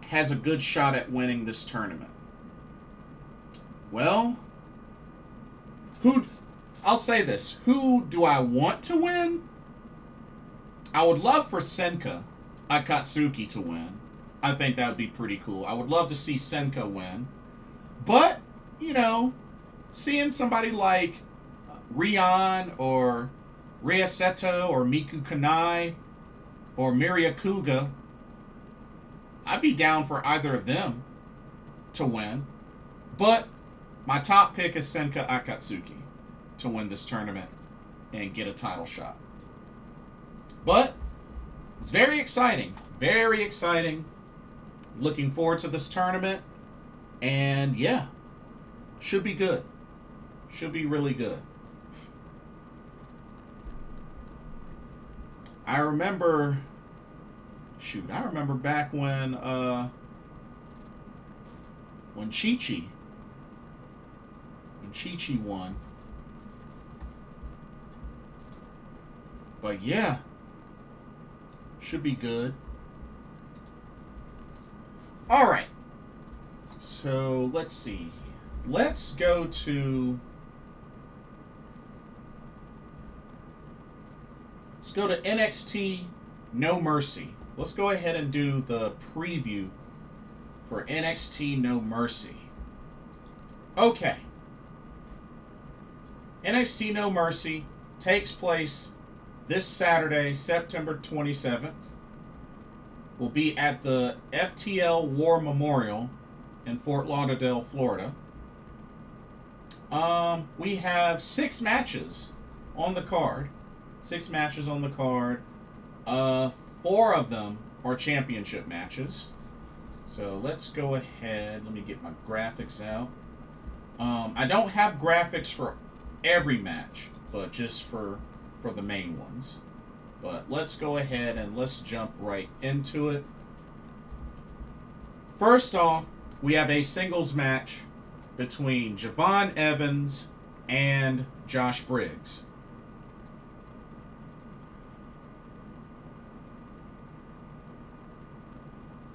[SPEAKER 1] has a good shot at winning this tournament? Well, I'll say this. Who do I want to win? I would love for Senka Akatsuki to win. I think that would be pretty cool. I would love to see Senka win. But, you know, seeing somebody like Rian or Rhea Seto or Miku Kanae or Miria Kuga, I'd be down for either of them to win. But my top pick is Senka Akatsuki to win this tournament and get a title shot. But it's very exciting. Very exciting. Looking forward to this tournament. And yeah, should be good. Should be really good. I remember back when Chi-Chi won. But yeah, should be good. All right. So let's see. Let's go to NXT No Mercy. Let's go ahead and do the preview for NXT No Mercy. Okay. NXT No Mercy takes place this Saturday, September 27th. Will be at the FTL War Memorial in Fort Lauderdale, Florida. We have 6 matches on the card. 6 matches on the card. 4 of them are championship matches. So let's go ahead. Let me get my graphics out. I don't have graphics for every match, but just for the main ones. But let's go ahead and let's jump right into it. First off, we have a singles match between Javon Evans and Josh Briggs.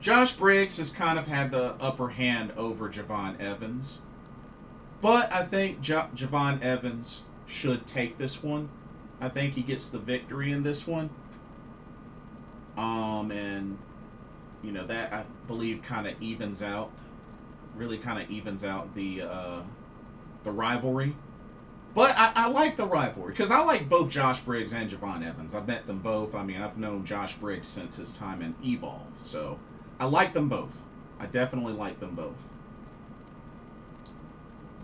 [SPEAKER 1] Josh Briggs has kind of had the upper hand over Javon Evans. But I think Javon Evans should take this one. I think he gets the victory in this one. And, you know, that I believe kind of evens out. Really kind of evens out the rivalry. But I like the rivalry because I like both Josh Briggs and Javon Evans. I've met them both. I mean, I've known Josh Briggs since his time in Evolve. So I like them both. I definitely like them both.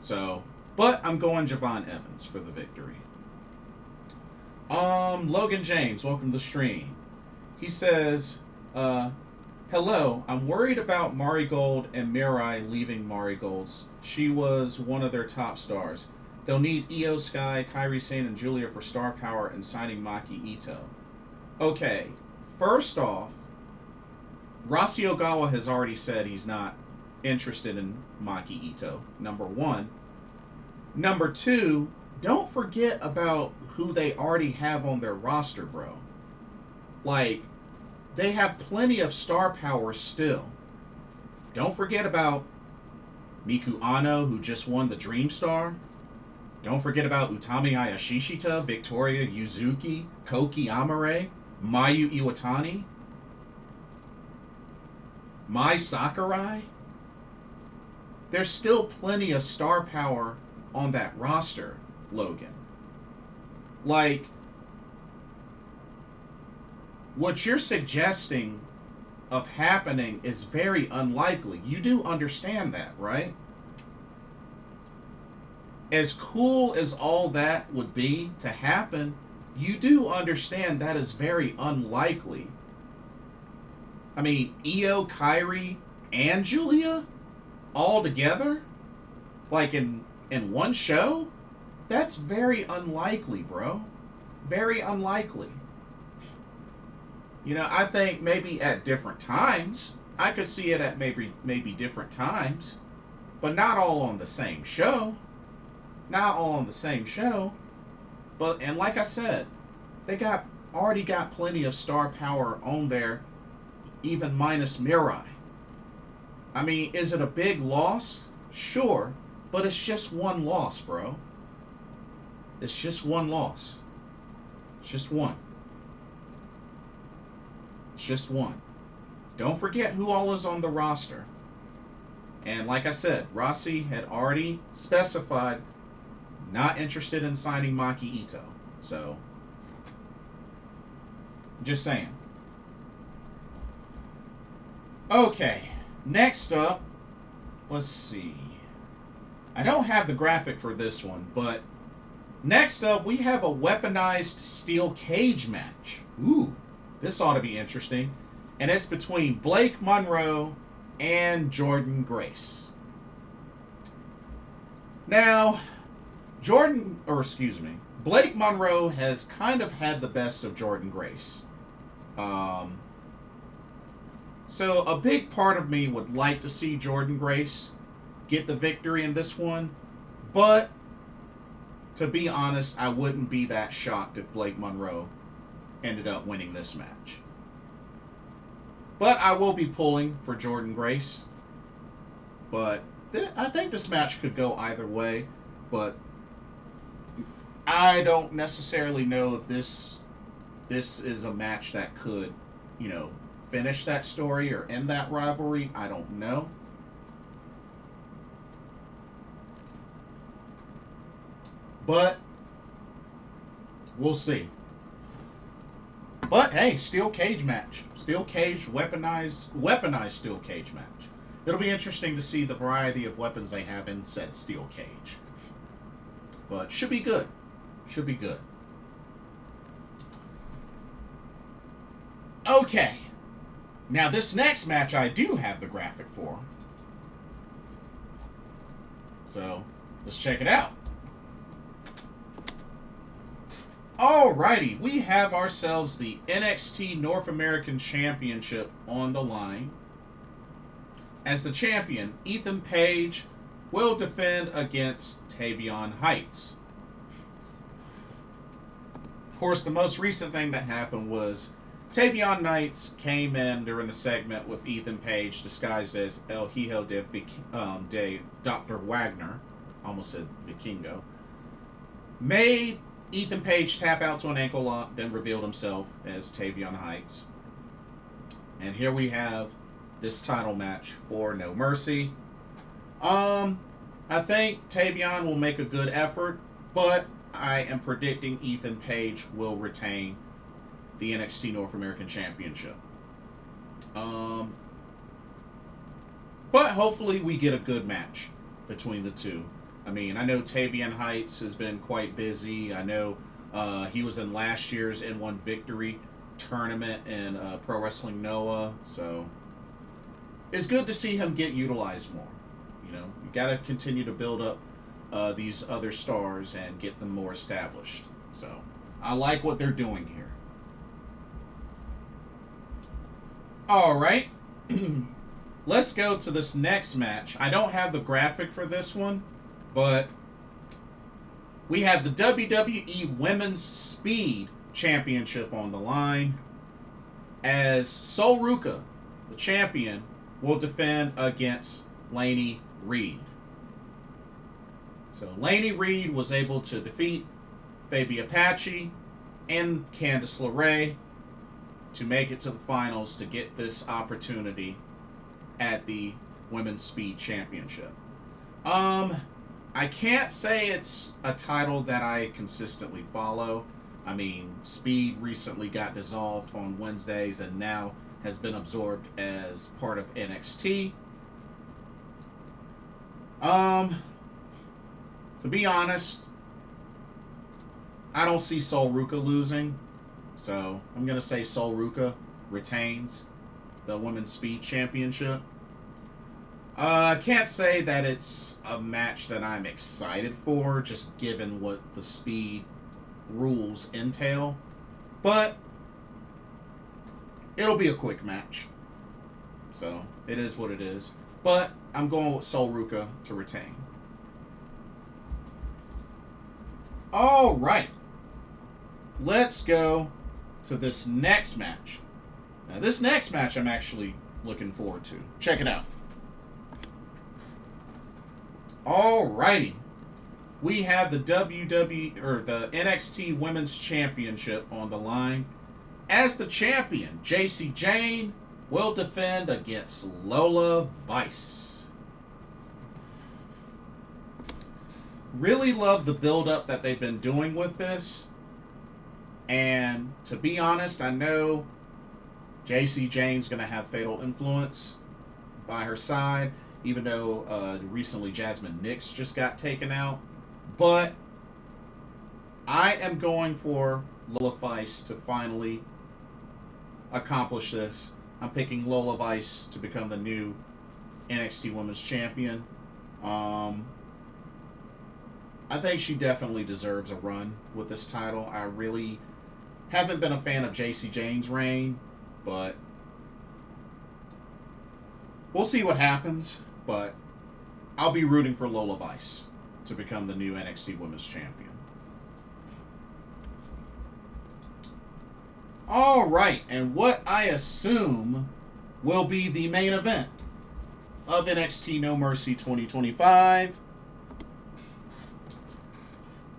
[SPEAKER 1] So, but I'm going Javon Evans for the victory. Logan James, welcome to the stream. He says, hello, I'm worried about Marigold and Mirai leaving Marigold's. She was one of their top stars. They'll need Io Sky, Kairi Sane, and Julia for star power and signing Maki Ito. Okay, first off, Rossi Ogawa has already said he's not interested in Maki Ito, number one. Number two, don't forget about who they already have on their roster, bro. Like, they have plenty of star power still. Don't forget about Miku Ano, who just won the Dream Star. Don't forget about Utami Hayashishita, Victoria Yuzuki, Koki Amare, Mayu Iwatani, Mai Sakurai. there's still plenty of star power on that roster, Logan. Like, what you're suggesting of happening is very unlikely. You do understand that, right? As cool as all that would be to happen, you do understand that is very unlikely. I mean, Io, Kairi, and Julia all together? Like in one show? That's very unlikely, bro. Very unlikely. You know, I think maybe at different times. I could see it at maybe different times. But not all on the same show. Not all on the same show. But, and like I said, they already got plenty of star power on there, even minus Mirai. I mean, is it a big loss? Sure. But it's just one loss, bro. It's just one loss. It's just one. It's just one. Don't forget who all is on the roster. And like I said, Rossi had already specified not interested in signing Maki Ito. So, just saying. Okay, next up, let's see. I don't have the graphic for this one, but next up we have a weaponized steel cage match. Ooh, this ought to be interesting. And it's between Blake Monroe and Jordan Grace. Now, Blake Monroe has kind of had the best of Jordan Grace. So a big part of me would like to see Jordan Grace get the victory in this one, but to be honest, I wouldn't be that shocked if Blake Monroe ended up winning this match. But I will be pulling for Jordan Grace. But I think this match could go either way, but I don't necessarily know if this is a match that could, you know, finish that story or end that rivalry. I don't know. But we'll see. But hey, steel cage match. Steel cage, weaponized steel cage match. It'll be interesting to see the variety of weapons they have in said steel cage. But should be good. Should be good. Okay. Now this next match I do have the graphic for. So, let's check it out. Alrighty, we have ourselves the NXT North American Championship on the line. As the champion, Ethan Page will defend against Tavion Heights. Of course, the most recent thing that happened was Tavion Heights came in during the segment with Ethan Page disguised as El Hijo de Dr. Wagner. Almost said Vikingo. Made Ethan Page tap out to an ankle lock, then revealed himself as Tavion Heights. And here we have this title match for No Mercy. I think Tavion will make a good effort, but I am predicting Ethan Page will retain the NXT North American Championship. But hopefully we get a good match between the two. I mean, I know Tavion Heights has been quite busy. I know he was in last year's N1 Victory tournament in Pro Wrestling Noah. So it's good to see him get utilized more. You know, you got to continue to build up these other stars and get them more established. So I like what they're doing here. All right. Let's go to this next match. I don't have the graphic for this one, but we have the WWE Women's Speed Championship on the line as Sol Ruka, the champion, will defend against Lainey Reed. So Lainey Reed was able to defeat Fabi Apache and Candice LeRae to make it to the finals to get this opportunity at the Women's Speed Championship. I can't say it's a title that I consistently follow. I mean, Speed recently got dissolved on Wednesdays and now has been absorbed as part of NXT. To be honest, I don't see Sol Ruka losing. So, I'm going to say Sol Ruka retains the Women's Speed Championship. I can't say that it's a match that I'm excited for, just given what the Speed rules entail. But it'll be a quick match. So, it is what it is. But I'm going with Sol Ruka to retain. All right. Let's go to this next match. Now, this next match I'm actually looking forward to. Check it out. Alrighty. We have the the NXT Women's Championship on the line. As the champion, JC Jane will defend against Lola Vice. Really love the build-up that they've been doing with this. And to be honest, I know JC Jane's going to have Fatal Influence by her side, even though recently Jasmine Nix just got taken out. But I am going for Lola Vice to finally accomplish this. I'm picking Lola Vice to become the new NXT Women's Champion. I think she definitely deserves a run with this title. I really haven't been a fan of JC Jane's reign, but we'll see what happens. But I'll be rooting for Lola Vice to become the new NXT Women's Champion. All right, and what I assume will be the main event of NXT No Mercy 2025.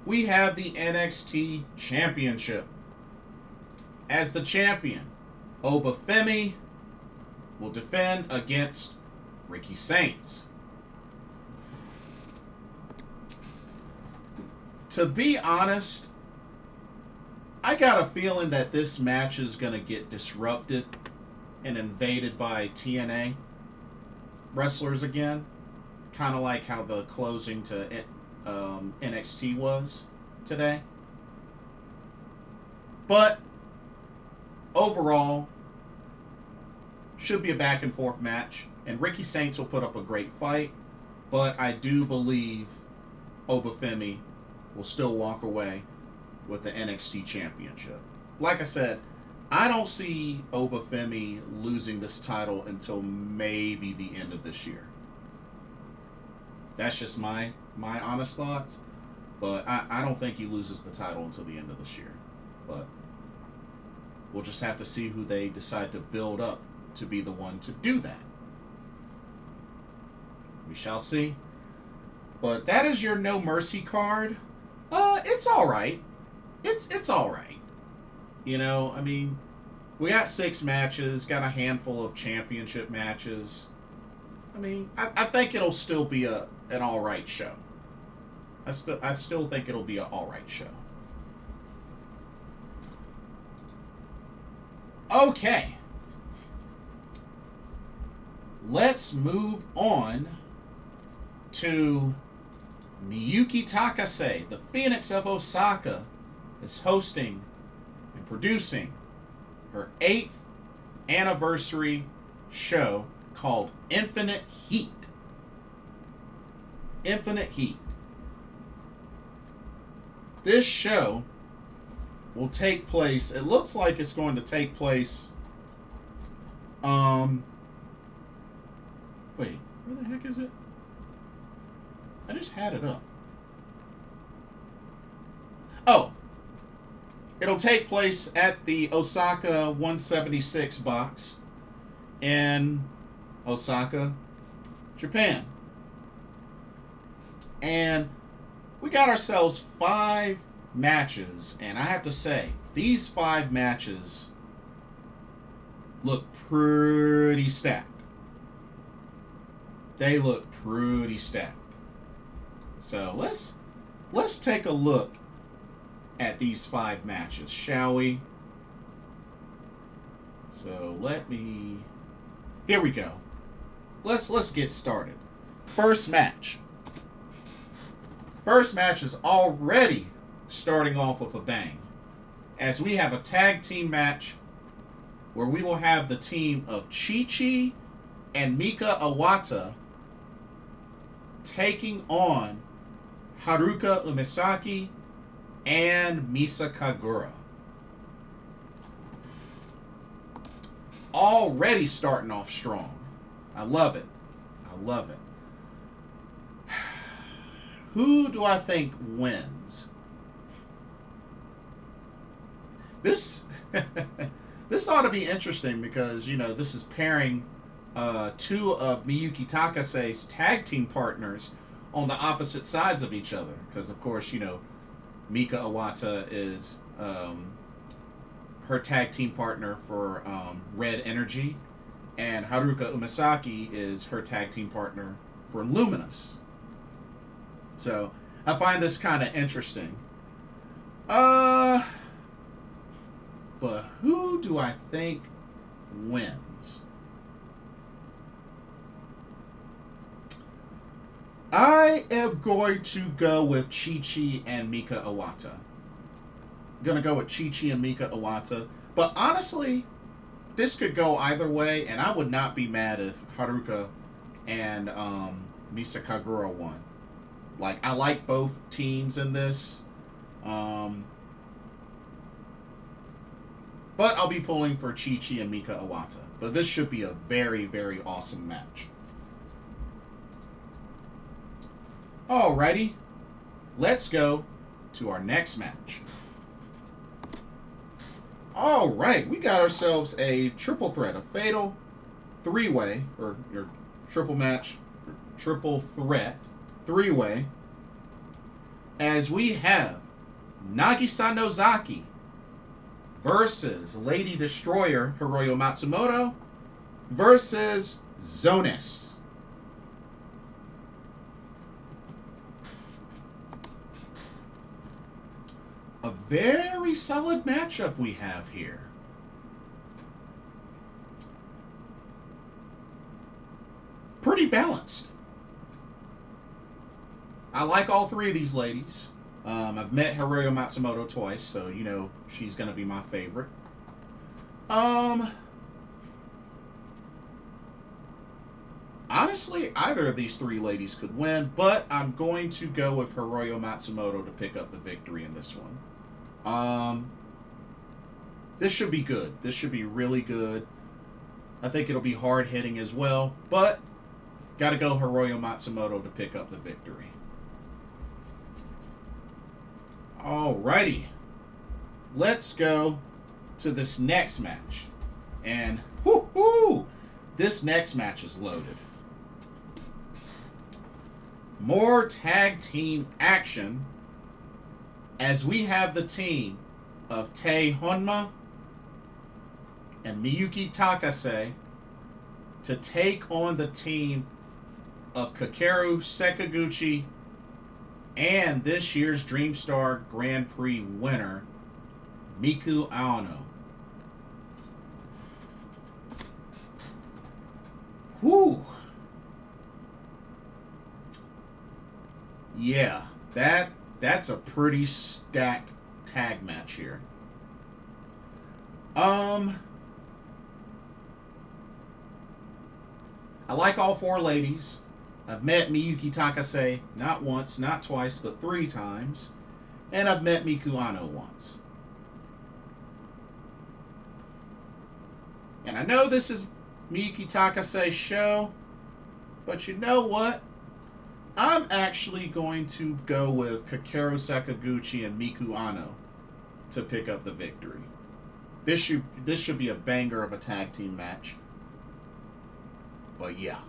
[SPEAKER 1] We have the NXT Championship. As the champion, Obafemi will defend against Ricky Saints. To be honest, I got a feeling that this match is going to get disrupted and invaded by TNA wrestlers again. Kind of like how the closing to NXT was today. But overall, should be a back and forth match. And Ricky Saints will put up a great fight. But I do believe Obafemi will still walk away with the NXT Championship. Like I said, I don't see Obafemi losing this title until maybe the end of this year. That's just my honest thoughts. But I don't think he loses the title until the end of this year. But we'll just have to see who they decide to build up to be the one to do that. We shall see. But that is your No Mercy card. It's alright. It's alright. You know, I mean, we got 6 matches, got a handful of championship matches. I mean, I think it'll still be an alright show. I still think it'll be an alright show. Okay. Let's move on to Miyuki Takase, the Phoenix of Osaka, is hosting and producing her 8th anniversary show called Infinite Heat. Infinite Heat. This show will take place, it looks like it's going to take place, wait, where the heck is it? I just had it up. Oh, it'll take place at the Osaka 176 box in Osaka, Japan. And we got ourselves 5 matches, and I have to say, these 5 matches look pretty stacked. They look pretty stacked. So let's take a look at these 5 matches, shall we? So here we go. Let's get started. First match. First match is already starting off with a bang, as we have a tag team match where we will have the team of Chi-Chi and Mika Iwata taking on Haruka Umesaki and Misa Kagura. Already starting off strong. I love it. I love it. Who do I think wins? This this ought to be interesting because, you know, this is pairing 2 of Miyuki Takase's tag team partners on the opposite sides of each other. Because, of course, you know, Mika Iwata is her tag team partner for Red Energy, and Haruka Umesaki is her tag team partner for Luminous. So I find this kind of interesting. But who do I think wins? I am going to go with Chi-Chi and Mika Iwata. I'm going to go with Chi-Chi and Mika Iwata. But honestly, this could go either way, and I would not be mad if Haruka and Misa Kagura won. Like, I like both teams in this. But I'll be pulling for Chi-Chi and Mika Iwata. But this should be a very, very awesome match. Alrighty. Let's go to our next match. Alright, we got ourselves a triple threat, a fatal 3-way, or your triple match, triple threat 3-way, as we have Nagisa Nozaki versus Lady Destroyer Hiroyo Matsumoto versus Zonas. A very solid matchup we have here. Pretty balanced. I like all 3 of these ladies. I've met Hiroyo Matsumoto twice, so you know she's going to be my favorite. Honestly, either of these 3 ladies could win, but I'm going to go with Hiroyo Matsumoto to pick up the victory in this one. This should be good. This should be really good. I think it'll be hard-hitting as well, but got to go Hiroyo Matsumoto to pick up the victory. Alrighty. Let's go to this next match. And, whoo-hoo! This next match is loaded. More tag team action as we have the team of Tei Honma and Miyuki Takase to take on the team of Kakeru Sakaguchi and this year's Dreamstar Grand Prix winner, Miku Aono. Whew. Yeah, that's a pretty stacked tag match here. I like all 4 ladies. I've met Miyuki Takase not once, not twice, but 3 times. And I've met Miku Aono once. And I know this is Miyuki Takase's show, but you know what? I'm actually going to go with Kakeru Sakaguchi and Miku Aono to pick up the victory. This should be a banger of a tag team match. But yeah,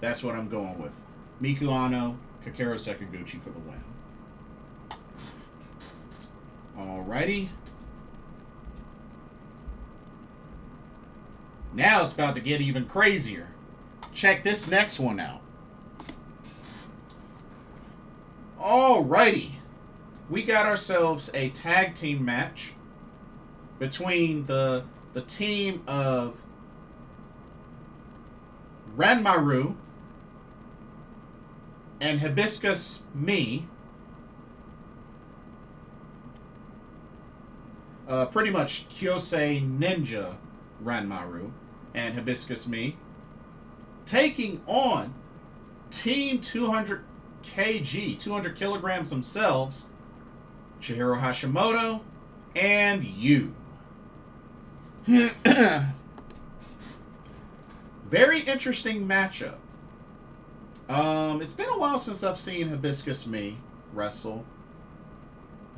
[SPEAKER 1] that's what I'm going with. Miku Aono, Kakeru Sakaguchi for the win. Alrighty. Now it's about to get even crazier. Check this next one out. Alrighty. We got ourselves a tag team match between the team of Ranmaru and Hibiscus Me. Pretty much Kyosei Ninja Ranmaru and Hibiscus Me taking on Team 200 kg, 200 kilograms themselves, Chihiro Hashimoto and you. Very interesting matchup. It's been a while since I've seen Hibiscus Me wrestle.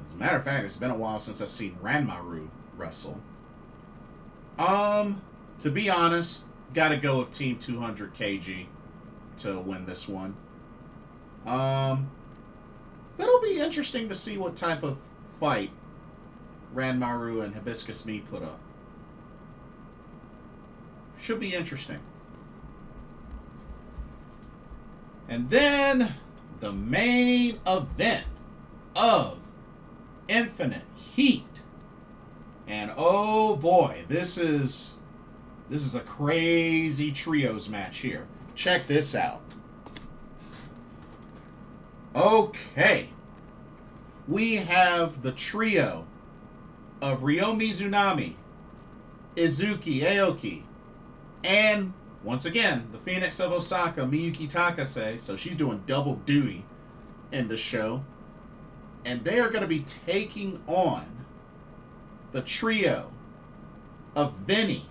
[SPEAKER 1] As a matter of fact, it's been a while since I've seen Ranmaru wrestle. To be honest, gotta go with Team 200 kg to win this one. It'll be interesting to see what type of fight Ranmaru and Hibiscus Me put up. Should be interesting. And then the main event of Infinite Heat. And oh boy, this is a crazy trios match here. Check this out. Okay. We have the trio of Ryo Mizunami, Izuki Aoki, and once again, the Phoenix of Osaka, Miyuki Takase. So she's doing double duty in the show. And they are going to be taking on the trio of VENY,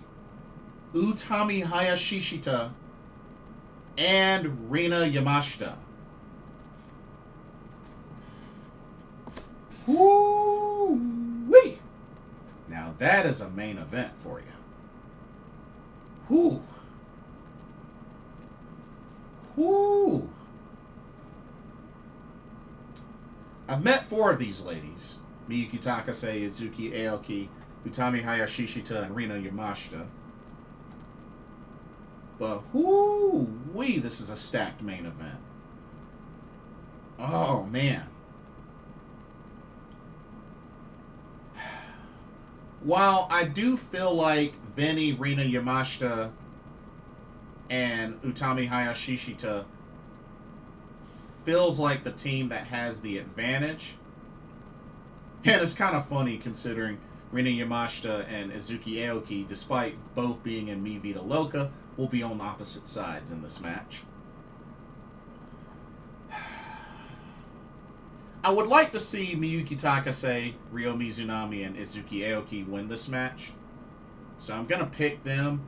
[SPEAKER 1] Utami Hayashishita, and Rina Yamashita. Woo-wee! Now that is a main event for you. Whoo! Whoo! I've met 4 of these ladies. Miyuki Takase, Izuki Aoki, Utami Hayashishita, and Rina Yamashita. But whoo-wee, this is a stacked main event. Oh, man. While I do feel like VENY, Rina Yamashita, and Utami Hayashishita feels like the team that has the advantage. And it's kind of funny considering Rina Yamashita and Izuki Aoki, despite both being in Mi Vida Loca, will be on opposite sides in this match. I would like to see Miyuki Takase, Ryo Mizunami, and Izuki Aoki win this match. So I'm going to pick them.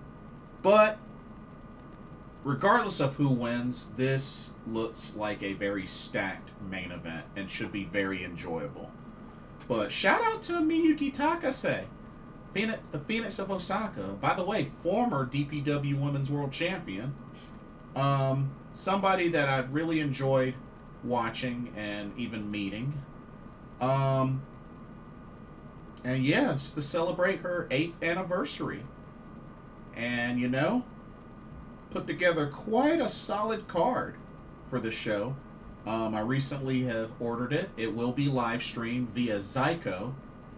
[SPEAKER 1] But regardless of who wins, this looks like a very stacked main event and should be very enjoyable. But shout out to Miyuki Takase, the Phoenix of Osaka. By the way, former DPW Women's World Champion. Somebody that I've really enjoyed watching and even meeting. And yes, to celebrate her 8th anniversary. And, you know, put together quite a solid card for the show. I recently have ordered it. It will be live streamed via Zyko.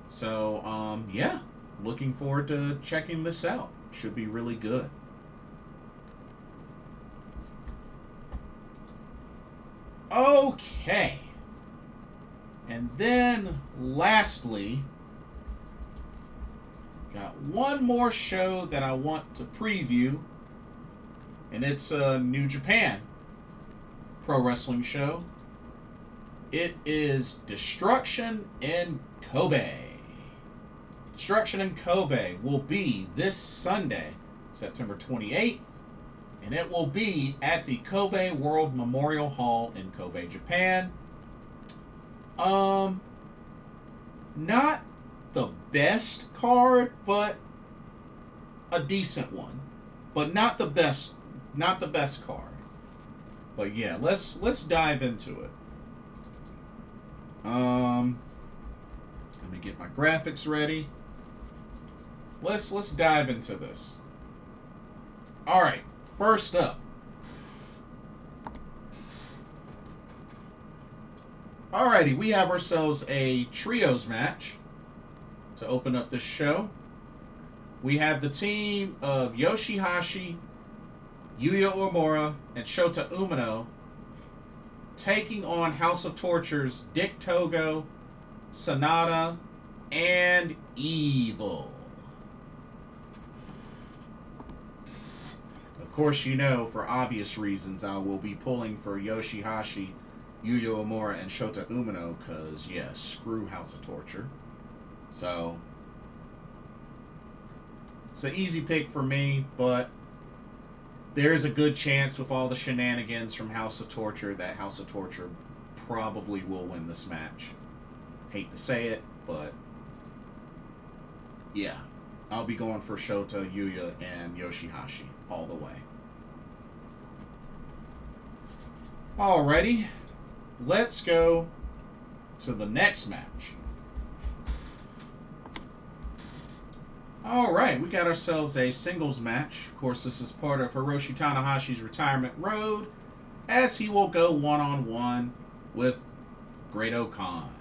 [SPEAKER 1] So, yeah, looking forward to checking this out. Should be really good. Okay. And then, lastly, got one more show that I want to preview. And it's a New Japan Pro Wrestling show. It is Destruction in Kobe. Destruction in Kobe will be this Sunday, September 28th. And it will be at the Kobe World Memorial Hall in Kobe, Japan. Not the best card, but a decent one. But not the best card. But yeah, let's dive into it. Let me get my graphics ready. Let's dive into this. All right. First up, Alrighty, we have ourselves a trios match to open up this show. We have the team of Yoshihashi, Yuya Uemura, and Shota Umino taking on House of Torture's Dick Togo, Sanada, and Evil. Of course, you know, for obvious reasons, I will be pulling for Yoshihashi, Yuya Uemura, and Shota Umino, because, yes, screw House of Torture. So, it's an easy pick for me, but there's a good chance with all the shenanigans from House of Torture that House of Torture probably will win this match. Hate to say it, but yeah. I'll be going for Shota, Yuya, and Yoshihashi all the way. Alrighty. Let's go to the next match. Alright, we got ourselves a singles match. Of course, this is part of Hiroshi Tanahashi's retirement road, as he will go one-on-one with Great-O-Khan.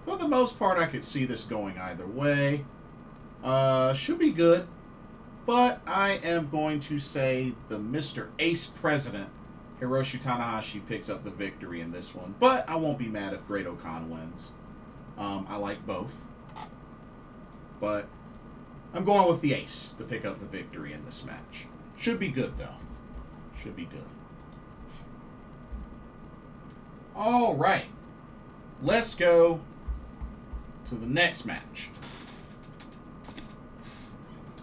[SPEAKER 1] For the most part, I could see this going either way. Should be good. But I am going to say the Mr. Ace President, Hiroshi Tanahashi, picks up the victory in this one. But I won't be mad if Great-O-Khan wins. I like both. But I'm going with the Ace to pick up the victory in this match. Should be good, though. Should be good. All right. Let's go to the next match.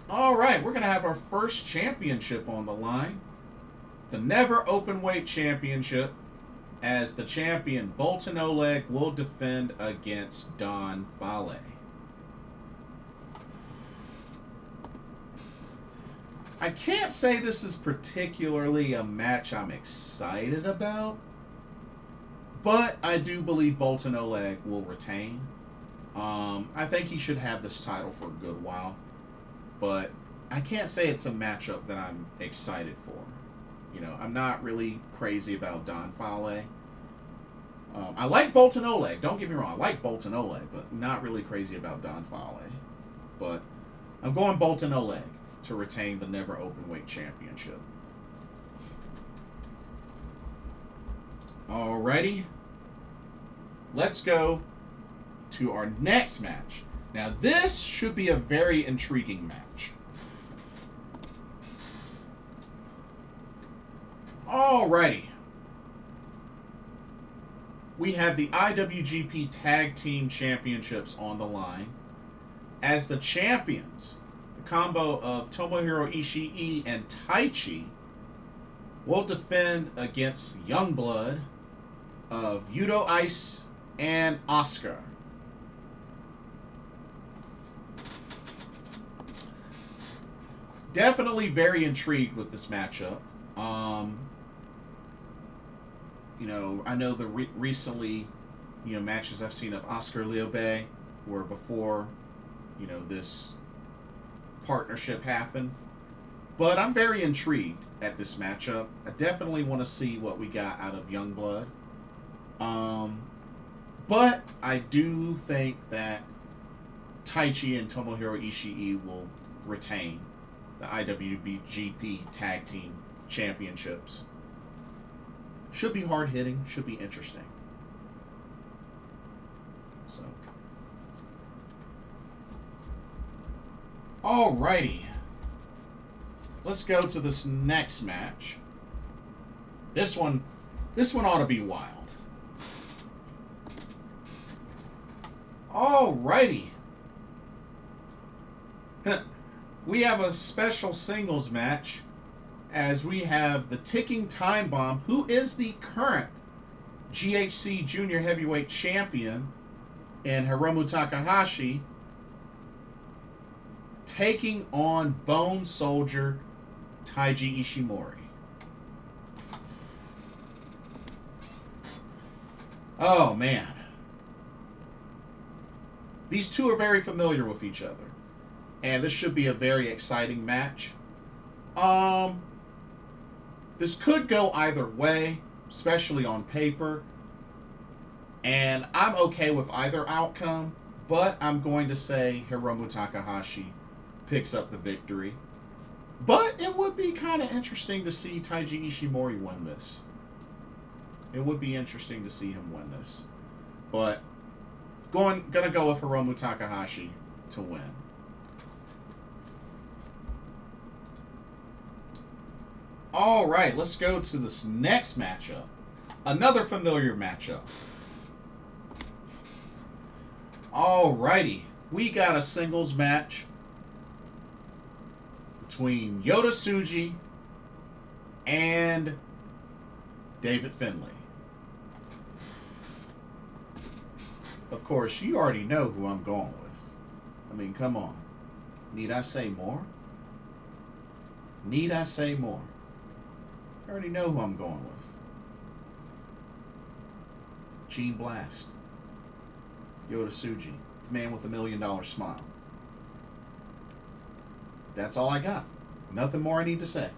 [SPEAKER 1] All right, we're going to have our first championship on the line. The Never Openweight Championship, as the champion Boltin Oleg will defend against Don Fale. I can't say this is particularly a match I'm excited about, but I do believe Boltin Oleg will retain. I think he should have this title for a good while. But I can't say it's a matchup that I'm excited for. You know, I'm not really crazy about Don Fale. I like Boltin Oleg. Don't get me wrong. I like Boltin Oleg, but not really crazy about Don Fale. But I'm going Boltin Oleg to retain the Never Openweight Championship. Alrighty. Let's go to our next match. Now, this should be a very intriguing match. Alrighty. We have the IWGP Tag Team Championships on the line. As the champions, the combo of Tomohiro Ishii and Taichi will defend against Youngblood of Yudo Ice and Oscar. Definitely very intrigued with this matchup. You know, I know the recently, matches I've seen of Oscar Liobe were before, this partnership happened. But I'm very intrigued at this matchup. I definitely want to see what we got out of Youngblood. But I do think that Taichi and Tomohiro Ishii will retain the IWGP Tag Team Championships. Should be hard-hitting. Should be interesting. So. Alrighty. Let's go to this next match. This one ought to be wild. Alrighty. We have a special singles match, as we have the Ticking Time Bomb, who is the current GHC Junior Heavyweight Champion, and Hiromu Takahashi, taking on Bone Soldier Taiji Ishimori. Oh, man. These two are very familiar with each other. And this should be a very exciting match. This could go either way, especially on paper. And I'm okay with either outcome, but I'm going to say Hiromu Takahashi picks up the victory. But it would be kind of interesting to see Taiji Ishimori win this. It would be interesting to see him win this. But gonna go with Hiromu Takahashi to win. All right, let's go to this next matchup. Another familiar matchup. Alrighty, we got a singles match between Yota Tsuji and David Finlay. Of course, you already know who I'm going with. I mean, come on. Need I say more? Need I say more? I already know who I'm going with. Gene Blast. Yota Tsuji. Man with $1 million smile. That's all I got. Nothing more I need to say.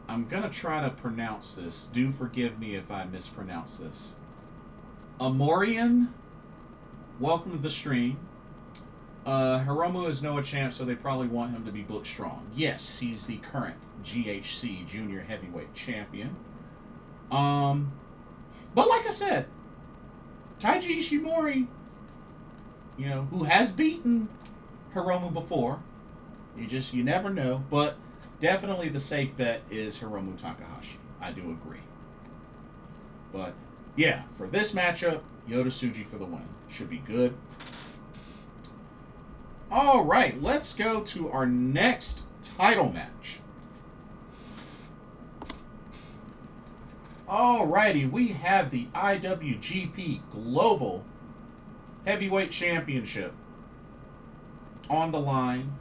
[SPEAKER 1] I'm gonna try to pronounce this. Do forgive me if I mispronounce this. Amorian, welcome to the stream. Hiromu is no champ, so they probably want him to be booked strong. Yes, he's the current GHC Junior Heavyweight Champion. But like I said, Taiji Ishimori, you know, who has beaten Hiromu before. You never know, but definitely the safe bet is Hiromu Takahashi. I do agree. But yeah, for this matchup, Yota Tsuji for the win. Should be good. All right, let's go to our next title match. Alrighty, we have the IWGP Global Heavyweight Championship on the line.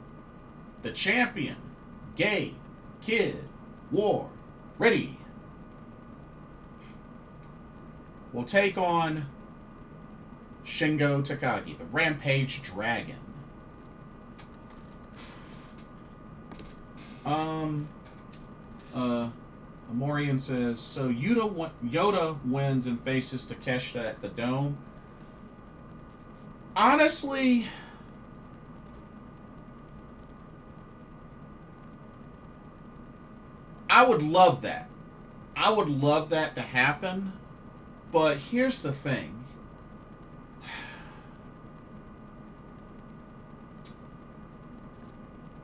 [SPEAKER 1] The champion, Gail Kid War Ready, will take on Shingo Takagi, the Rampage Dragon. Amorian says, so Yota wins and faces Takeshita at the Dome. Honestly, I would love that. I would love that to happen. But here's the thing.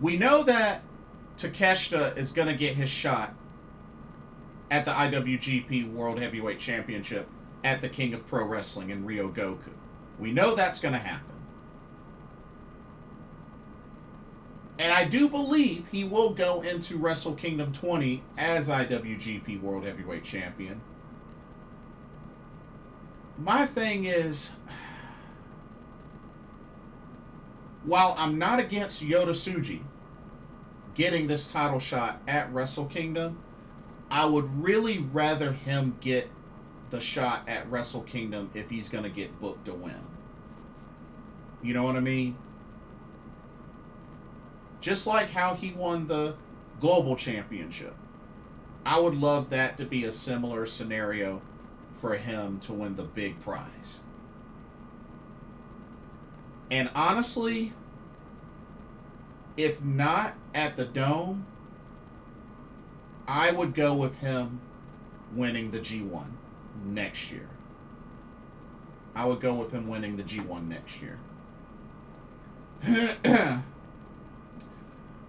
[SPEAKER 1] We know that Takeshita is going to get his shot at the IWGP World Heavyweight Championship at the King of Pro Wrestling in Rio Goku. We know that's going to happen. And I do believe he will go into Wrestle Kingdom 20 as IWGP World Heavyweight Champion. My thing is, while I'm not against Yota Tsuji getting this title shot at Wrestle Kingdom, I would really rather him get the shot at Wrestle Kingdom if he's going to get booked to win. You know what I mean? Just like how he won the Global Championship. I would love that to be a similar scenario for him to win the big prize. And honestly, if not at the Dome, I would go with him winning the G1 next year. I would go with him winning the G1 next year.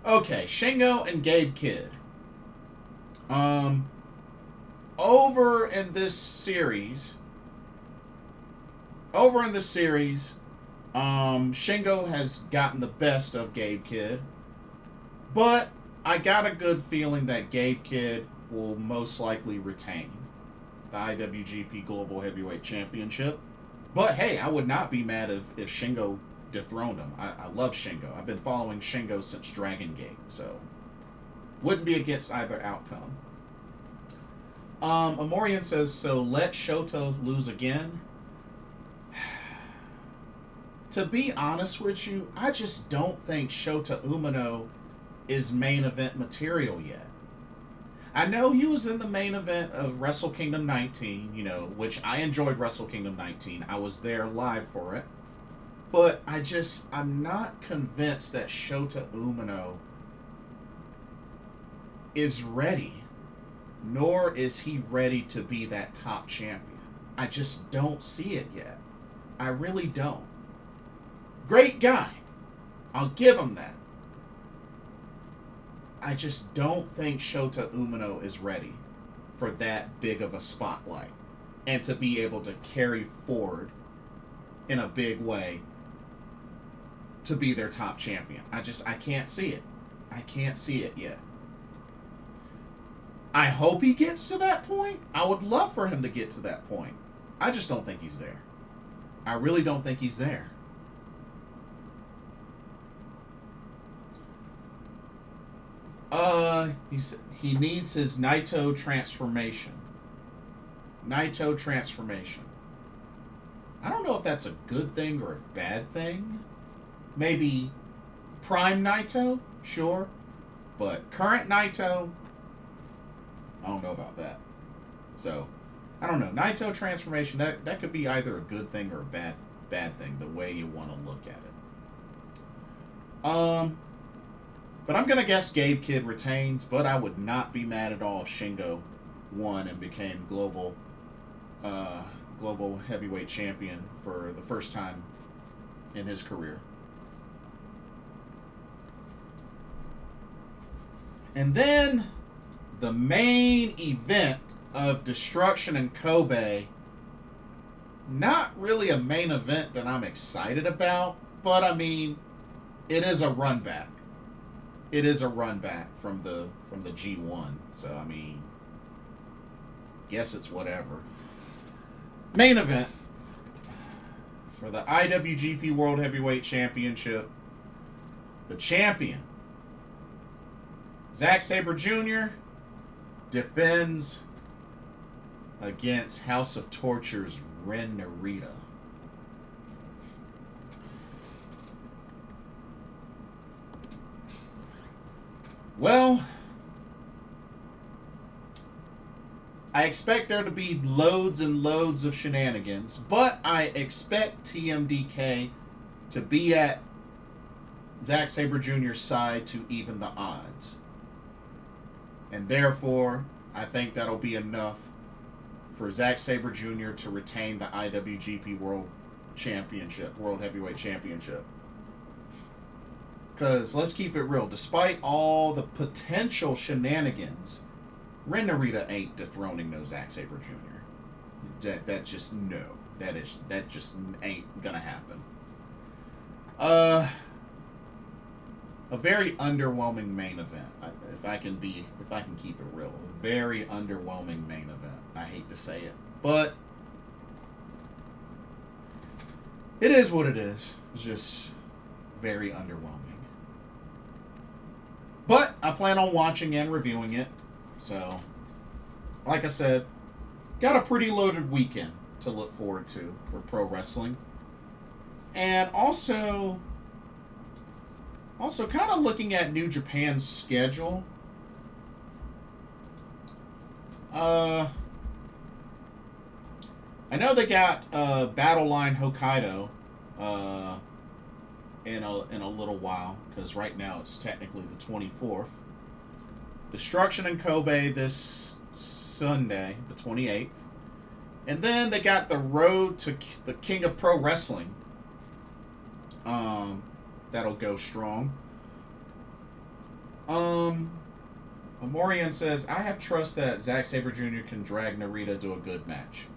[SPEAKER 1] Okay, Shingo and Gabe Kidd. Over in this series, Shingo has gotten the best of Gabe Kidd, but I got a good feeling that Gabe Kidd will most likely retain the IWGP Global Heavyweight Championship. But hey, I would not be mad if Shingo dethroned him. I love Shingo. I've been following Shingo since Dragon Gate, so wouldn't be against either outcome. Amorian says, so let Shota lose again. to be honest with you, I just don't think Shota Umino is main event material yet. I know he was in the main event of Wrestle Kingdom 19, you know, which I enjoyed Wrestle Kingdom 19. I was there live for it. But I'm not convinced that Shota Umino is ready, nor is he ready to be that top champion. I just don't see it yet. I really don't. Great guy. I'll give him that. I just don't think Shota Umino is ready for that big of a spotlight and to be able to carry forward in a big way to be their top champion. I can't see it. I can't see it yet. I hope he gets to that point. I would love for him to get to that point. I just don't think he's there. I really don't think he's there. He needs his Naito transformation. Naito transformation. I don't know if that's a good thing or a bad thing. Maybe Prime Naito, sure. But current Naito, I don't know about that. So, I don't know. Naito transformation, that could be either a good thing or a bad thing, the way you want to look at it. But I'm going to guess Gabe Kidd retains, but I would not be mad at all if Shingo won and became global heavyweight champion for the first time in his career. And then the main event of Destruction in Kobe, not really a main event that I'm excited about, but I mean, it is a run back. It is a run back from the G1. So I mean, guess it's whatever. Main event for the IWGP World Heavyweight Championship. The champion, Zack Sabre Jr., defends against House of Torture's Ren Narita. Well, I expect there to be loads and loads of shenanigans, but I expect TMDK to be at Zack Sabre Jr.'s side to even the odds. And therefore, I think that'll be enough for Zack Sabre Jr. to retain the IWGP World Heavyweight Championship. Because, let's keep it real, despite all the potential shenanigans, Ren Narita ain't dethroning no Zack Sabre Jr. That just ain't gonna happen. A very underwhelming main event. If I can keep it real, a very underwhelming main event. I hate to say it, but it is what it is. It's just very underwhelming. But I plan on watching and reviewing it. So, like I said, got a pretty loaded weekend to look forward to for pro wrestling. And also kind of looking at New Japan's schedule. I know they got Battle Line Hokkaido in a little while, because right now it's technically the 24th. Destruction in Kobe this Sunday, the 28th. And then they got the Road to the King of Pro Wrestling. That'll go strong. Amorian says, I have trust that Zack Sabre Jr. can drag Narita to a good match.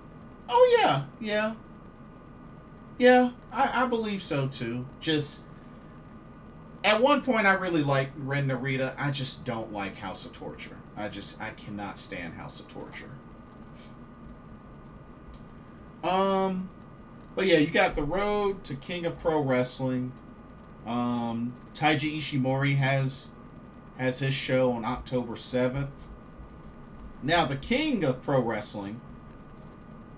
[SPEAKER 1] Oh, yeah. Yeah, I believe so, too. Just, at one point, I really liked Ren Narita. I just don't like House of Torture. I cannot stand House of Torture. But yeah, you got the Road to King of Pro Wrestling. Taiji Ishimori has his show on October 7th. Now, the King of Pro Wrestling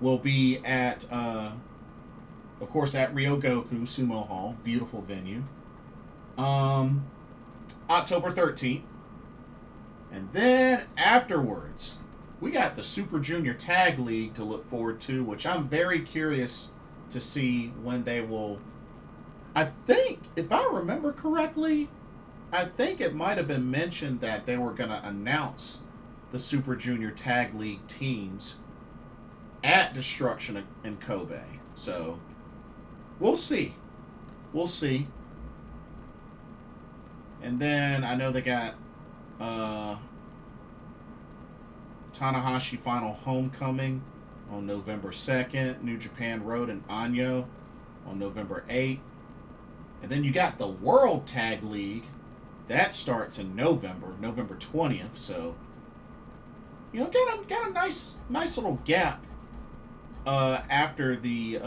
[SPEAKER 1] will be at Of course, at Ryogoku Sumo Hall, beautiful venue. October 13th. And then afterwards, we got the Super Junior Tag League to look forward to, which I'm very curious to see when they will. I think, if I remember correctly, I think it might have been mentioned that they were going to announce the Super Junior Tag League teams at Destruction in Kobe. So, we'll see. We'll see. And then I know they got Tanahashi Final Homecoming on November 2nd. New Japan Road in Anyo on November 8th. And then you got the World Tag League. That starts in November 20th. So, you know, got a nice little gap after the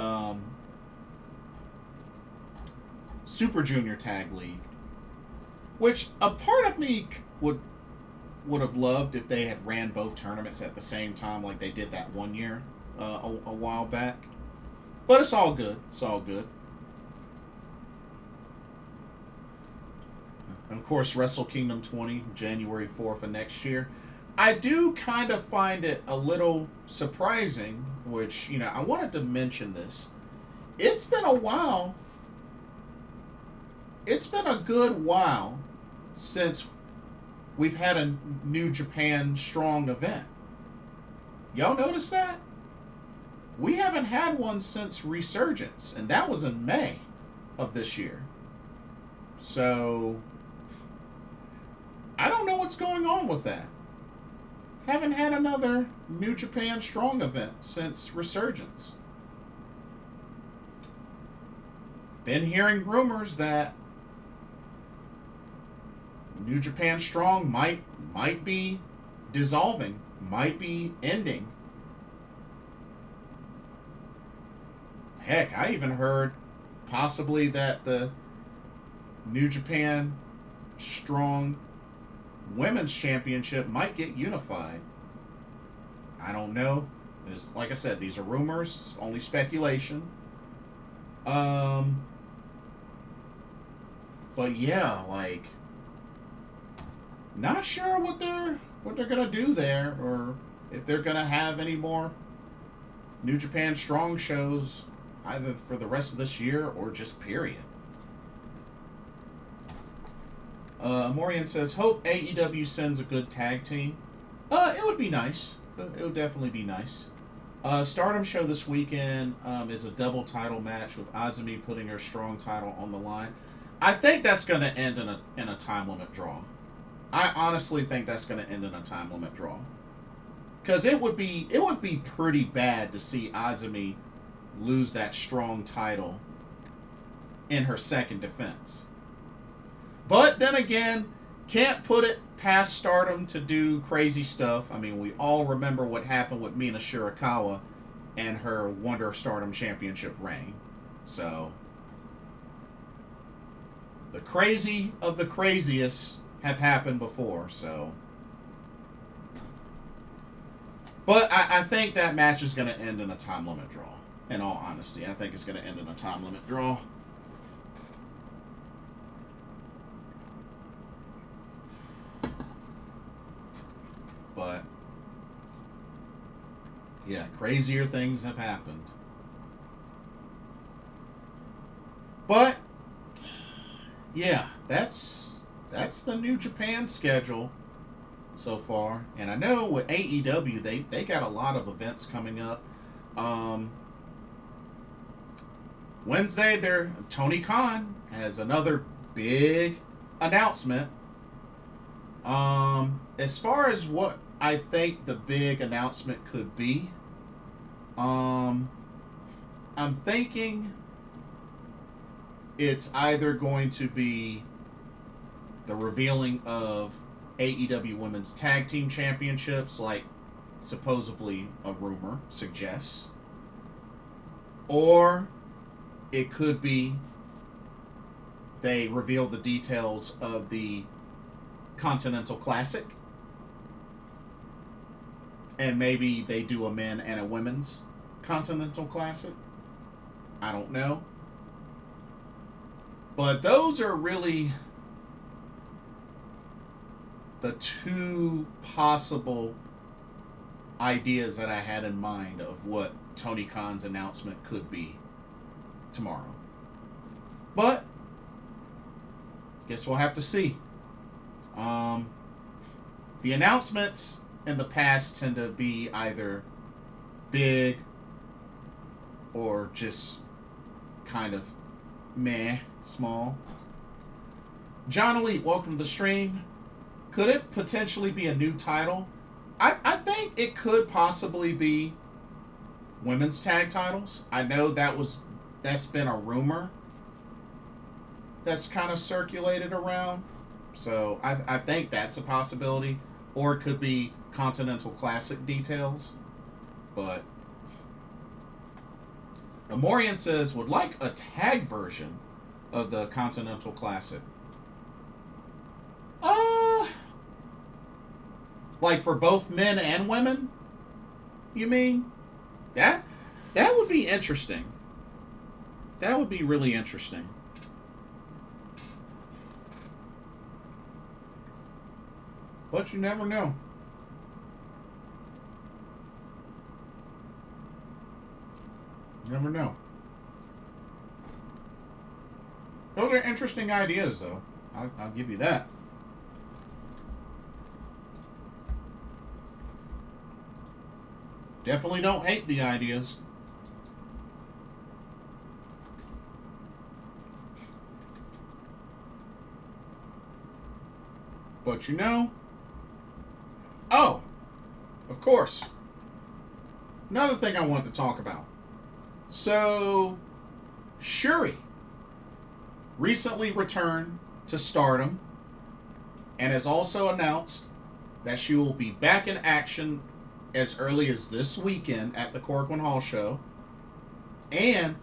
[SPEAKER 1] Super Junior Tag League. Which a part of me would have loved if they had ran both tournaments at the same time like they did that one year a while back. But it's all good. It's all good. And of course, Wrestle Kingdom 20, January 4th of next year. I do kind of find it a little surprising, which, you know, I wanted to mention this. It's been a while. It's been a good while since we've had a New Japan Strong event. Y'all notice that? We haven't had one since Resurgence, and that was in May of this year. So, I don't know what's going on with that. Haven't had another New Japan Strong event since Resurgence. Been hearing rumors that New Japan Strong might be dissolving, might be ending. Heck, I even heard possibly that the New Japan Strong Women's Championship might get unified. I don't know. It's, like I said, these are rumors. It's only speculation. But yeah, like, not sure what they're gonna do there, or if they're gonna have any more New Japan Strong shows either for the rest of this year or just period. Morian says, hope AEW sends a good tag team. It would be nice. It would definitely be nice. Stardom show this weekend is a double title match with Azumi putting her Strong title on the line. I think that's going to end in a time limit draw. I honestly think that's going to end in a time limit draw. Because it would be pretty bad to see Azumi lose that Strong title in her second defense. But then again, can't put it past Stardom to do crazy stuff. I mean, we all remember what happened with Mina Shirakawa and her Wonder of Stardom Championship reign. So, the crazy of the craziest have happened before, so. But I think that match is going to end in a time limit draw. In all honesty, I think it's going to end in a time limit draw. But, yeah, crazier things have happened. But, yeah, that's the New Japan schedule so far. And I know with AEW, they got a lot of events coming up. Wednesday, Tony Khan has another big announcement. As far as what I think the big announcement could be, I'm thinking it's either going to be the revealing of AEW Women's Tag Team Championships, like supposedly a rumor suggests, or it could be they reveal the details of the Continental Classic, and maybe they do a men and a women's Continental Classic. I don't know. But those are really the two possible ideas that I had in mind of what Tony Khan's announcement could be tomorrow. But guess we'll have to see. The announcements in the past tend to be either big or just kind of meh, small. John Elite, welcome to the stream. Could it potentially be a new title? I think it could possibly be women's tag titles. I know that's been a rumor that's kind of circulated around. So I think that's a possibility. Or it could be Continental Classic details. But Amorian says, would like a tag version of the Continental Classic. Like for both men and women? You mean? That would be interesting. That would be really interesting. But you never know. You never know. Those are interesting ideas, though. I'll give you that. Definitely don't hate the ideas. But you know... Oh! Of course. Another thing I want to talk about. So... Shuri recently returned to Stardom and has also announced that she will be back in action as early as this weekend at the Korakuen Hall show. And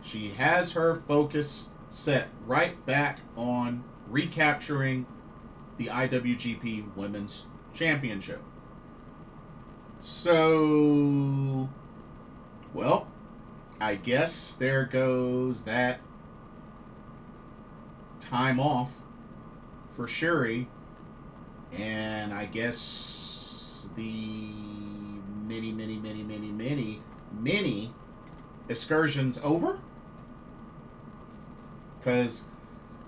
[SPEAKER 1] she has her focus set right back on recapturing the IWGP Women's Championship. So, well, I guess there goes that time off for Shuri. And I guess the many excursions over, because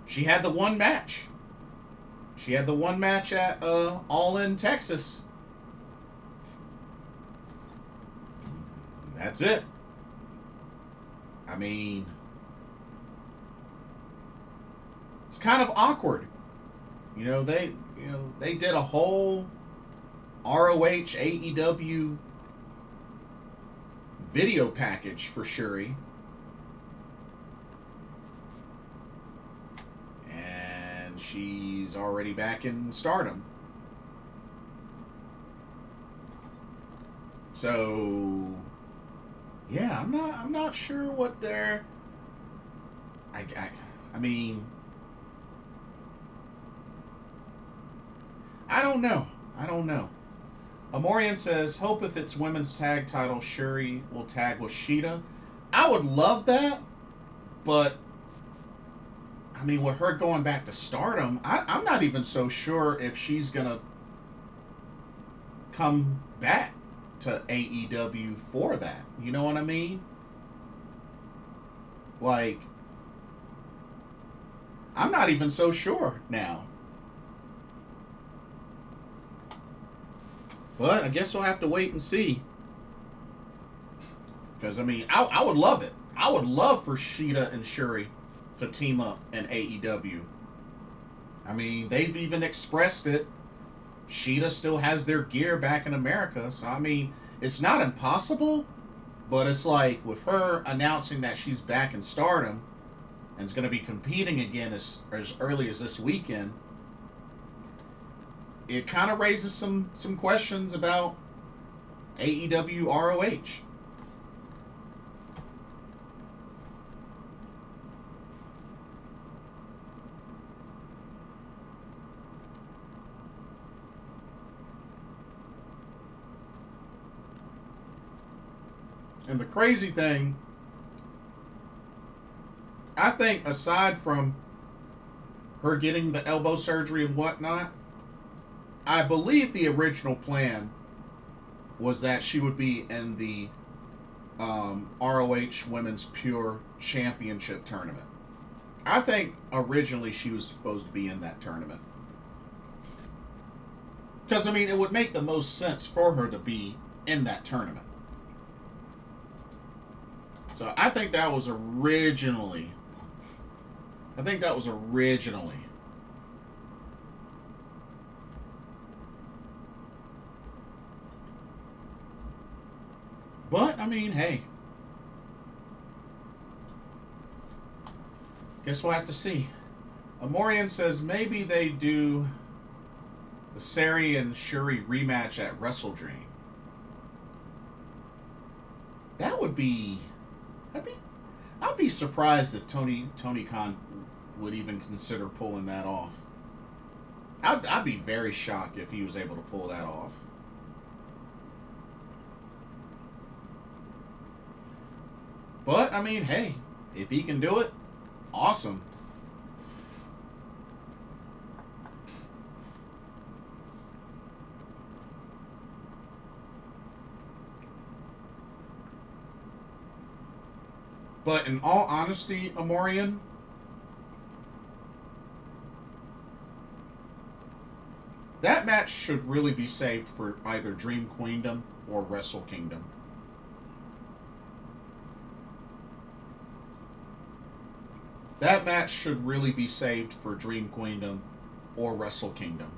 [SPEAKER 1] she had the one match at All In Texas. That's it. I mean, it's kind of awkward. They did a whole ROH AEW video package for Shuri. And she's already back in Stardom. So, yeah, I'm not sure what they're... I mean... I don't know. Amorian says, hope if it's women's tag title, Shuri will tag with Shida. I would love that, but I mean, with her going back to Stardom, I'm not even so sure if she's going to come back to AEW for that. You know what I mean? Like, I'm not even so sure now. But I guess we'll have to wait and see. Because, I mean, I would love it. I would love for Shida and Shuri to team up in AEW. I mean, they've even expressed it. Shida still has their gear back in America. So, I mean, it's not impossible. But it's like, with her announcing that she's back in Stardom and is going to be competing again as early as this weekend, it kind of raises some questions about AEW ROH. And the crazy thing think aside from her getting the elbow surgery and whatnot, I believe the original plan was that she would be in the ROH Women's Pure Championship tournament. I think originally she was supposed to be in that tournament. Because, I mean, it would make the most sense for her to be in that tournament. So I think that was originally. But, I mean, hey. Guess we'll have to see. Amorian says maybe they do the Sareee and Shuri rematch at Wrestle Dream. That would be... I'd be surprised if Tony Khan would even consider pulling that off. I'd be very shocked if he was able to pull that off. But, I mean, hey, if he can do it, awesome. But in all honesty, Amorian, that match should really be saved for either Dream Queendom or Wrestle Kingdom. That match should really be saved for Dream Queendom or Wrestle Kingdom.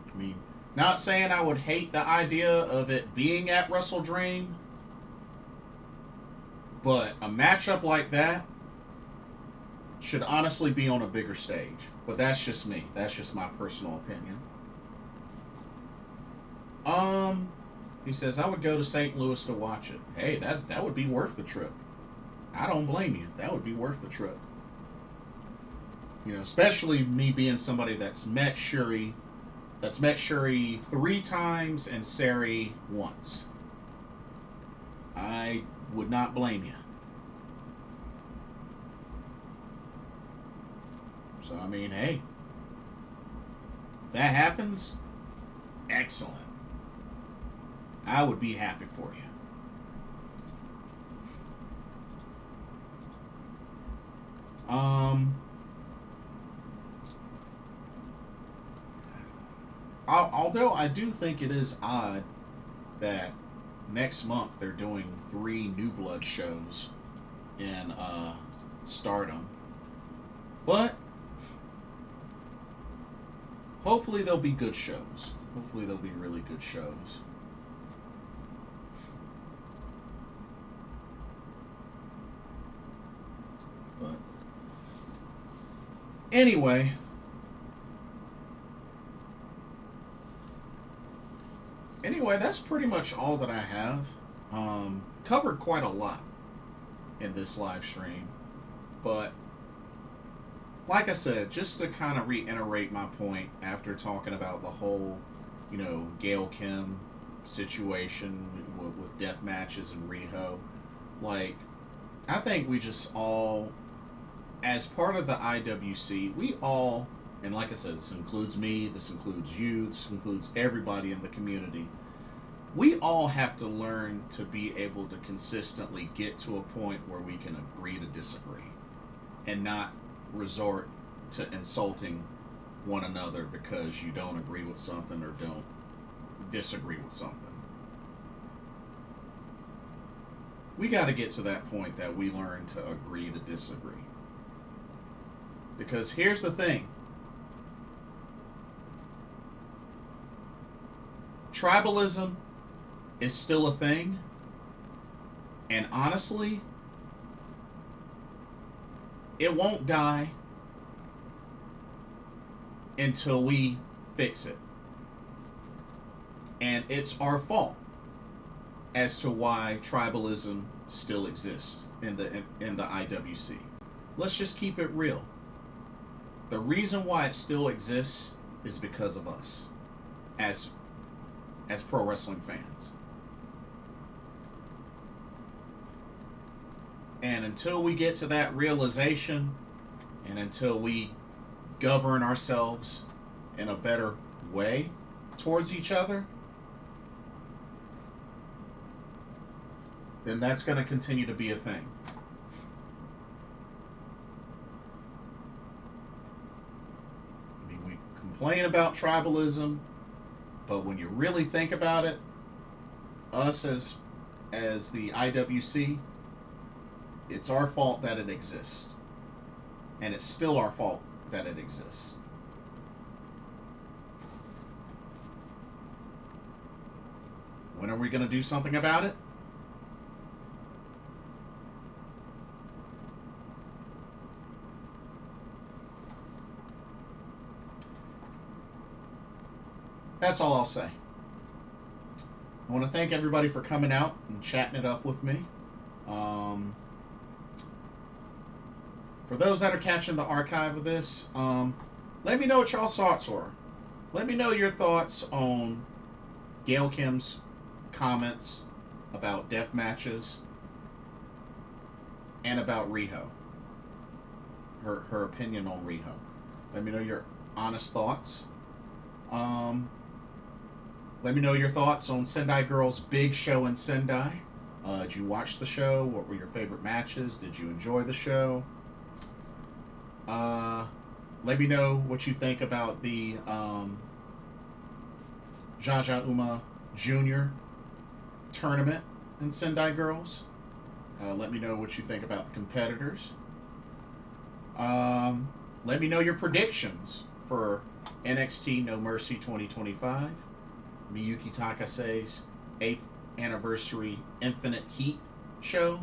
[SPEAKER 1] I mean, not saying I would hate the idea of it being at Wrestle Dream, but a matchup like that should honestly be on a bigger stage. But that's just me. That's just my personal opinion. He says, I would go to St. Louis to watch it. Hey, that would be worth the trip. I don't blame you. That would be worth the trip. You know, especially me being somebody that's met Shuri 3 times and Sareee once. I would not blame you. So, I mean, hey. If that happens, excellent. I would be happy for you. Although I do think it is odd that next month they're doing 3 New Blood shows in Stardom. But hopefully they'll be good shows. Hopefully they'll be really good shows. But anyway, that's pretty much all that I have. Covered quite a lot in this live stream, but like I said, just to kind of reiterate my point after talking about the whole, you know, Gail Kim situation with death matches and Riho, like, I think we just all, as part of the IWC, we all, and like I said, this includes me, this includes you, this includes everybody in the community, we all have to learn to be able to consistently get to a point where we can agree to disagree and not resort to insulting one another because you don't agree with something or don't disagree with something. We got to get to that point that we learn to agree to disagree. Because here's the thing. Tribalism is still a thing. And honestly, it won't die until we fix it. And it's our fault as to why tribalism still exists in the IWC. Let's just keep it real. The reason why it still exists is because of us. as pro wrestling fans. And until we get to that realization, and until we govern ourselves in a better way towards each other, then that's going to continue to be a thing. I mean, we complain about tribalism, but when you really think about it, us as the IWC, it's our fault that it exists. And it's still our fault that it exists. When are we going to do something about it? That's all I'll say. I want to thank everybody for coming out and chatting it up with me. For those that are catching the archive of this, let me know what y'all's thoughts were. Let me know your thoughts on Gail Kim's comments about death matches and about Riho. Her opinion on Riho. Let me know your honest thoughts. Let me know your thoughts on Sendai Girls' big show in Sendai. Did you watch the show? What were your favorite matches? Did you enjoy the show? Let me know what you think about the Jaja Jr. tournament in Sendai Girls. Let me know what you think about the competitors. Let me know your predictions for NXT No Mercy 2025, Miyuki Takase's 8th anniversary Infinite Heat show,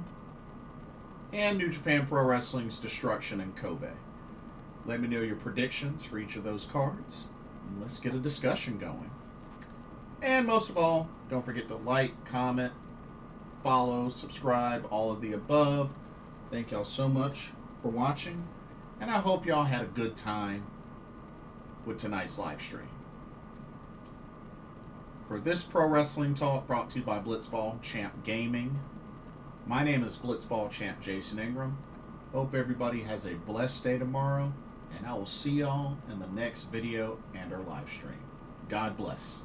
[SPEAKER 1] and New Japan Pro Wrestling's Destruction in Kobe. Let me know your predictions for each of those cards, and let's get a discussion going. And most of all, don't forget to like, comment, follow, subscribe, all of the above. Thank y'all so much for watching, and I hope y'all had a good time with tonight's live stream. For this Pro Wrestling Talk brought to you by Blitzball Champ Gaming, my name is Blitzball Champ Jason Ingram. Hope everybody has a blessed day tomorrow, and I will see y'all in the next video and our live stream. God bless.